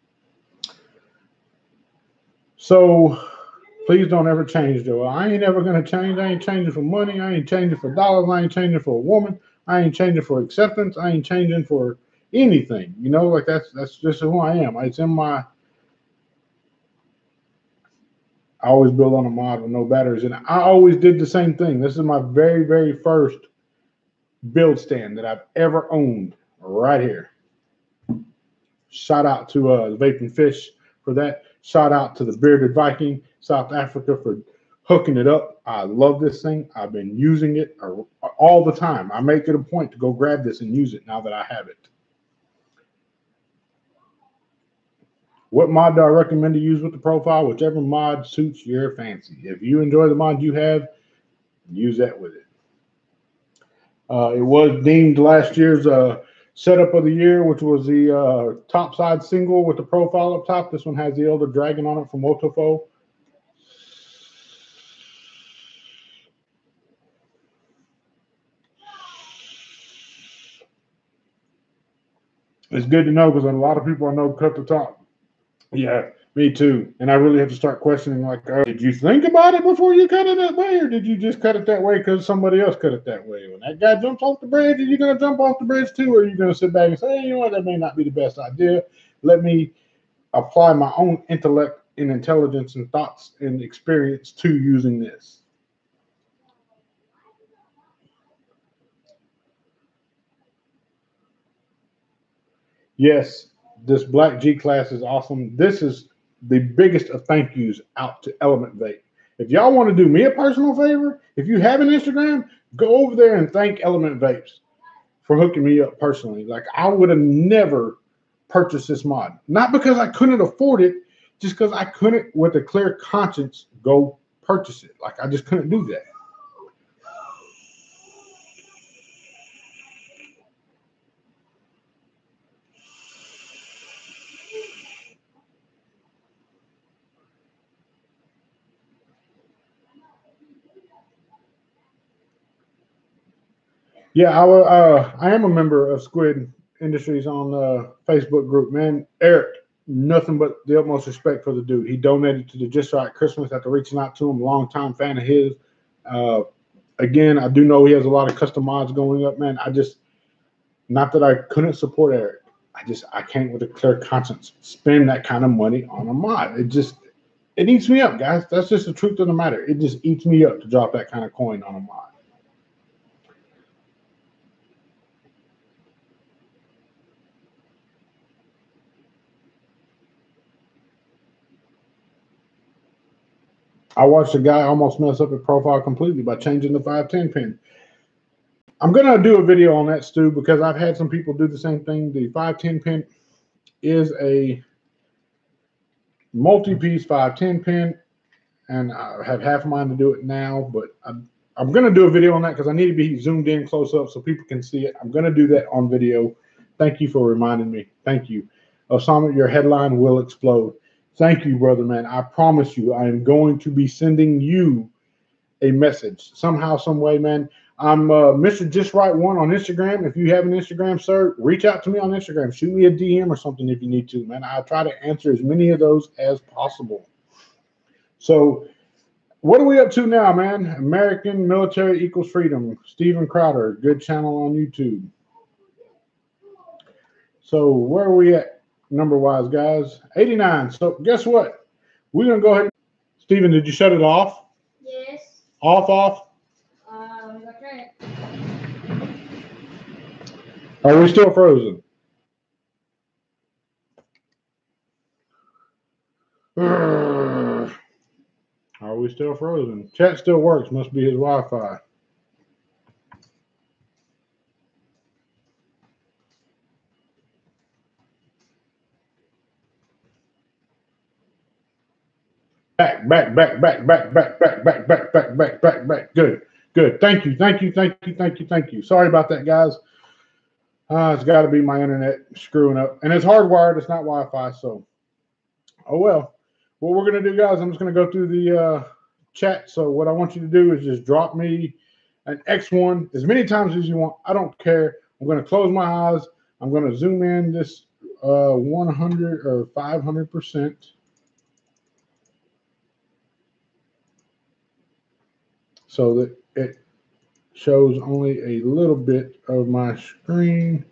Speaker 1: So please don't ever change, Joe. I ain't ever going to change. I ain't changing for money. I ain't changing for dollars. I ain't changing for a woman. I ain't changing for acceptance. I ain't changing for anything. You know, like that's just who I am. It's in my... I always build on a mod with no batteries. And I always did the same thing. This is my very, very first build stand that I've ever owned right here. Shout out to the Vaping Fish for that. Shout out to the Bearded Viking, South Africa, for hooking it up. I love this thing. I've been using it all the time. I make it a point to go grab this and use it now that I have it. What mod do I recommend to use with the profile? Whichever mod suits your fancy. If you enjoy the mod you have, use that with it. It was deemed last year's setup of the year, which was the top side single with the profile up top. This one has the Elder Dragon on it from Wotofo. It's good to know because a lot of people I know cut the top. Yeah, me too. And I really have to start questioning, like, did you think about it before you cut it that way, or did you just cut it that way because somebody else cut it that way? When that guy jumps off the bridge, are you going to jump off the bridge too, or are you going to sit back and say, hey, you know what, that may not be the best idea. Let me apply my own intellect and intelligence and thoughts and experience to using this. Yes, this Black G class is awesome. This is the biggest of thank yous out to Element Vape. If y'all want to do me a personal favor, if you have an Instagram, go over there and thank Element Vapes for hooking me up personally. Like, I would have never purchased this mod. Not because I couldn't afford it. just because I couldn't, with a clear conscience, go purchase it. Like, I just couldn't do that. Yeah, I am a member of Squid Industries on Facebook group, man. Eric, nothing but the utmost respect for the dude. He donated to the Just Right Christmas after reaching out to him, long-time fan of his. Again, I do know he has a lot of custom mods going up, man. Not that I couldn't support Eric. I can't with a clear conscience spend that kind of money on a mod. It eats me up, guys. That's just the truth of the matter. It just eats me up to drop that kind of coin on a mod. I watched a guy almost mess up his profile completely by changing the 510 pin. I'm going to do a video on that, Stu, because I've had some people do the same thing. The 510 pin is a multi-piece 510 pin, and I have half mine to do it now, but I'm going to do a video on that because I need to be zoomed in close up so people can see it. I'm going to do that on video. Thank you for reminding me. Thank you. Osama, your headline will explode. Thank you, brother, man. I promise you, I am going to be sending you a message somehow, some way, man. I'm Mr.JustRight 1 on Instagram. If you have an Instagram, sir, reach out to me on Instagram. Shoot me a DM or something if you need to, man. I try to answer as many of those as possible. So what are we up to now, man? American Military Equals Freedom. Steven Crowder, good channel on YouTube. So where are we at number-wise, guys? 89. So guess what? We're going to go ahead. Steven, did you shut it off?
Speaker 2: Yes.
Speaker 1: Off?
Speaker 2: Okay.
Speaker 1: Are we still frozen? Are we still frozen? Chat still works. Must be his Wi-Fi. Back. Good. Thank you. Sorry about that, guys. It's got to be my internet screwing up. And it's hardwired. It's not Wi-Fi, so. Oh, well. What we're going to do, guys, I'm just going to go through the chat. So what I want you to do is just drop me an X1 as many times as you want. I don't care. I'm going to close my eyes. I'm going to zoom in this 100 or 500%. So that it shows only a little bit of my screen.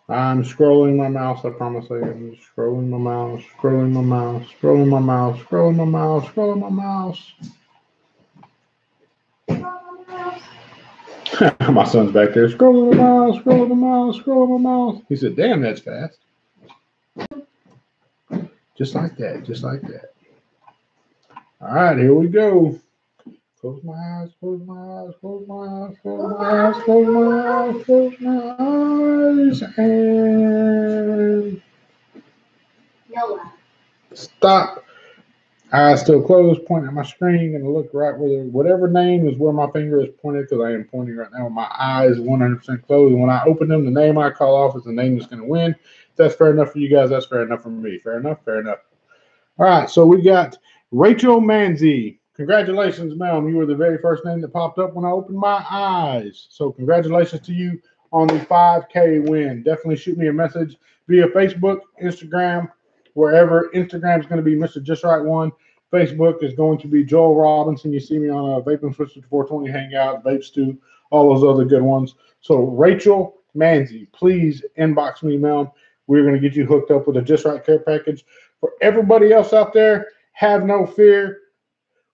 Speaker 1: I'm scrolling my mouse, I promise I am. Scrolling my mouse. My son's back there. Scrolling my mouse. He said, damn, that's fast. Just like that. All right, here we go. Close my eyes. And
Speaker 2: No.
Speaker 1: stop. Eyes still closed, pointing at my screen, and look right where whatever name is where my finger is pointed, because I am pointing right now. My eyes 100% closed. And when I open them, the name I call off is the name that's going to win. If that's fair enough for you guys, that's fair enough for me. Fair enough. All right, so we got Rachel Manzi. Congratulations, ma'am. You were the very first name that popped up when I opened my eyes. So congratulations to you on the 5K win. Definitely shoot me a message via Facebook, Instagram, wherever. Instagram is going to be Mr.JustRight1. Facebook is going to be Joel Robinson. You see me on a Vaping Switch 420 Hangout, Vape Stew, all those other good ones. So Rachel Manzi, please inbox me, ma'am. we're going to get you hooked up with a Just Right care package. For everybody else out there, have no fear.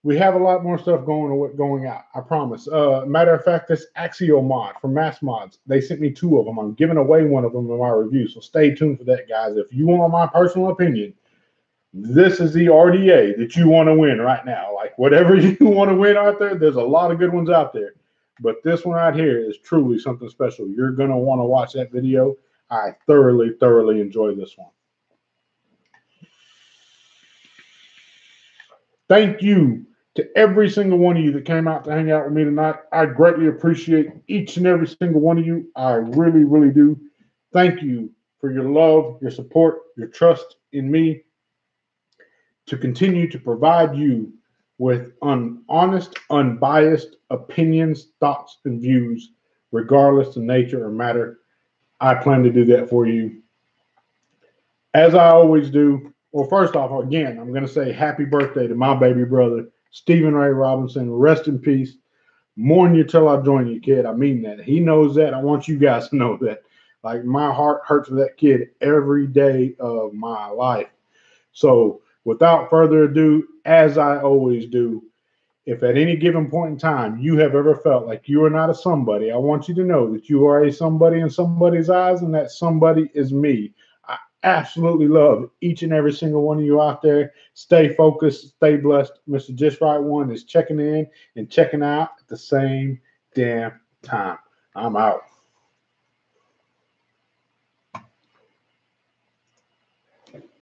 Speaker 1: We have a lot more stuff going out. I promise. Matter of fact, this Axial mod from Mass Mods, they sent me 2 of them. I'm giving away one of them in my review, so stay tuned for that, guys. If you want my personal opinion, this is the RDA that you want to win right now. Like whatever you want to win out there, there's a lot of good ones out there. But this one right here is truly something special. You're going to want to watch that video. I thoroughly, thoroughly enjoy this one. Thank you to every single one of you that came out to hang out with me tonight. I greatly appreciate each and every single one of you. I really, really do. Thank you for your love, your support, your trust in me to continue to provide you with honest, unbiased opinions, thoughts, and views, regardless of nature or matter. I plan to do that for you. As I always do, well, first off, again, I'm going to say happy birthday to my baby brother, Stephen Ray Robinson. Rest in peace. Mourn you till I join you, kid. I mean that. He knows that. I want you guys to know that. Like, my heart hurts for that kid every day of my life. So, without further ado, as I always do, if at any given point in time you have ever felt like you are not a somebody, I want you to know that you are a somebody in somebody's eyes, and that somebody is me. I absolutely love each and every single one of you out there. Stay focused, stay blessed. Mr. Just Right One is checking in and checking out at the same damn time. I'm out.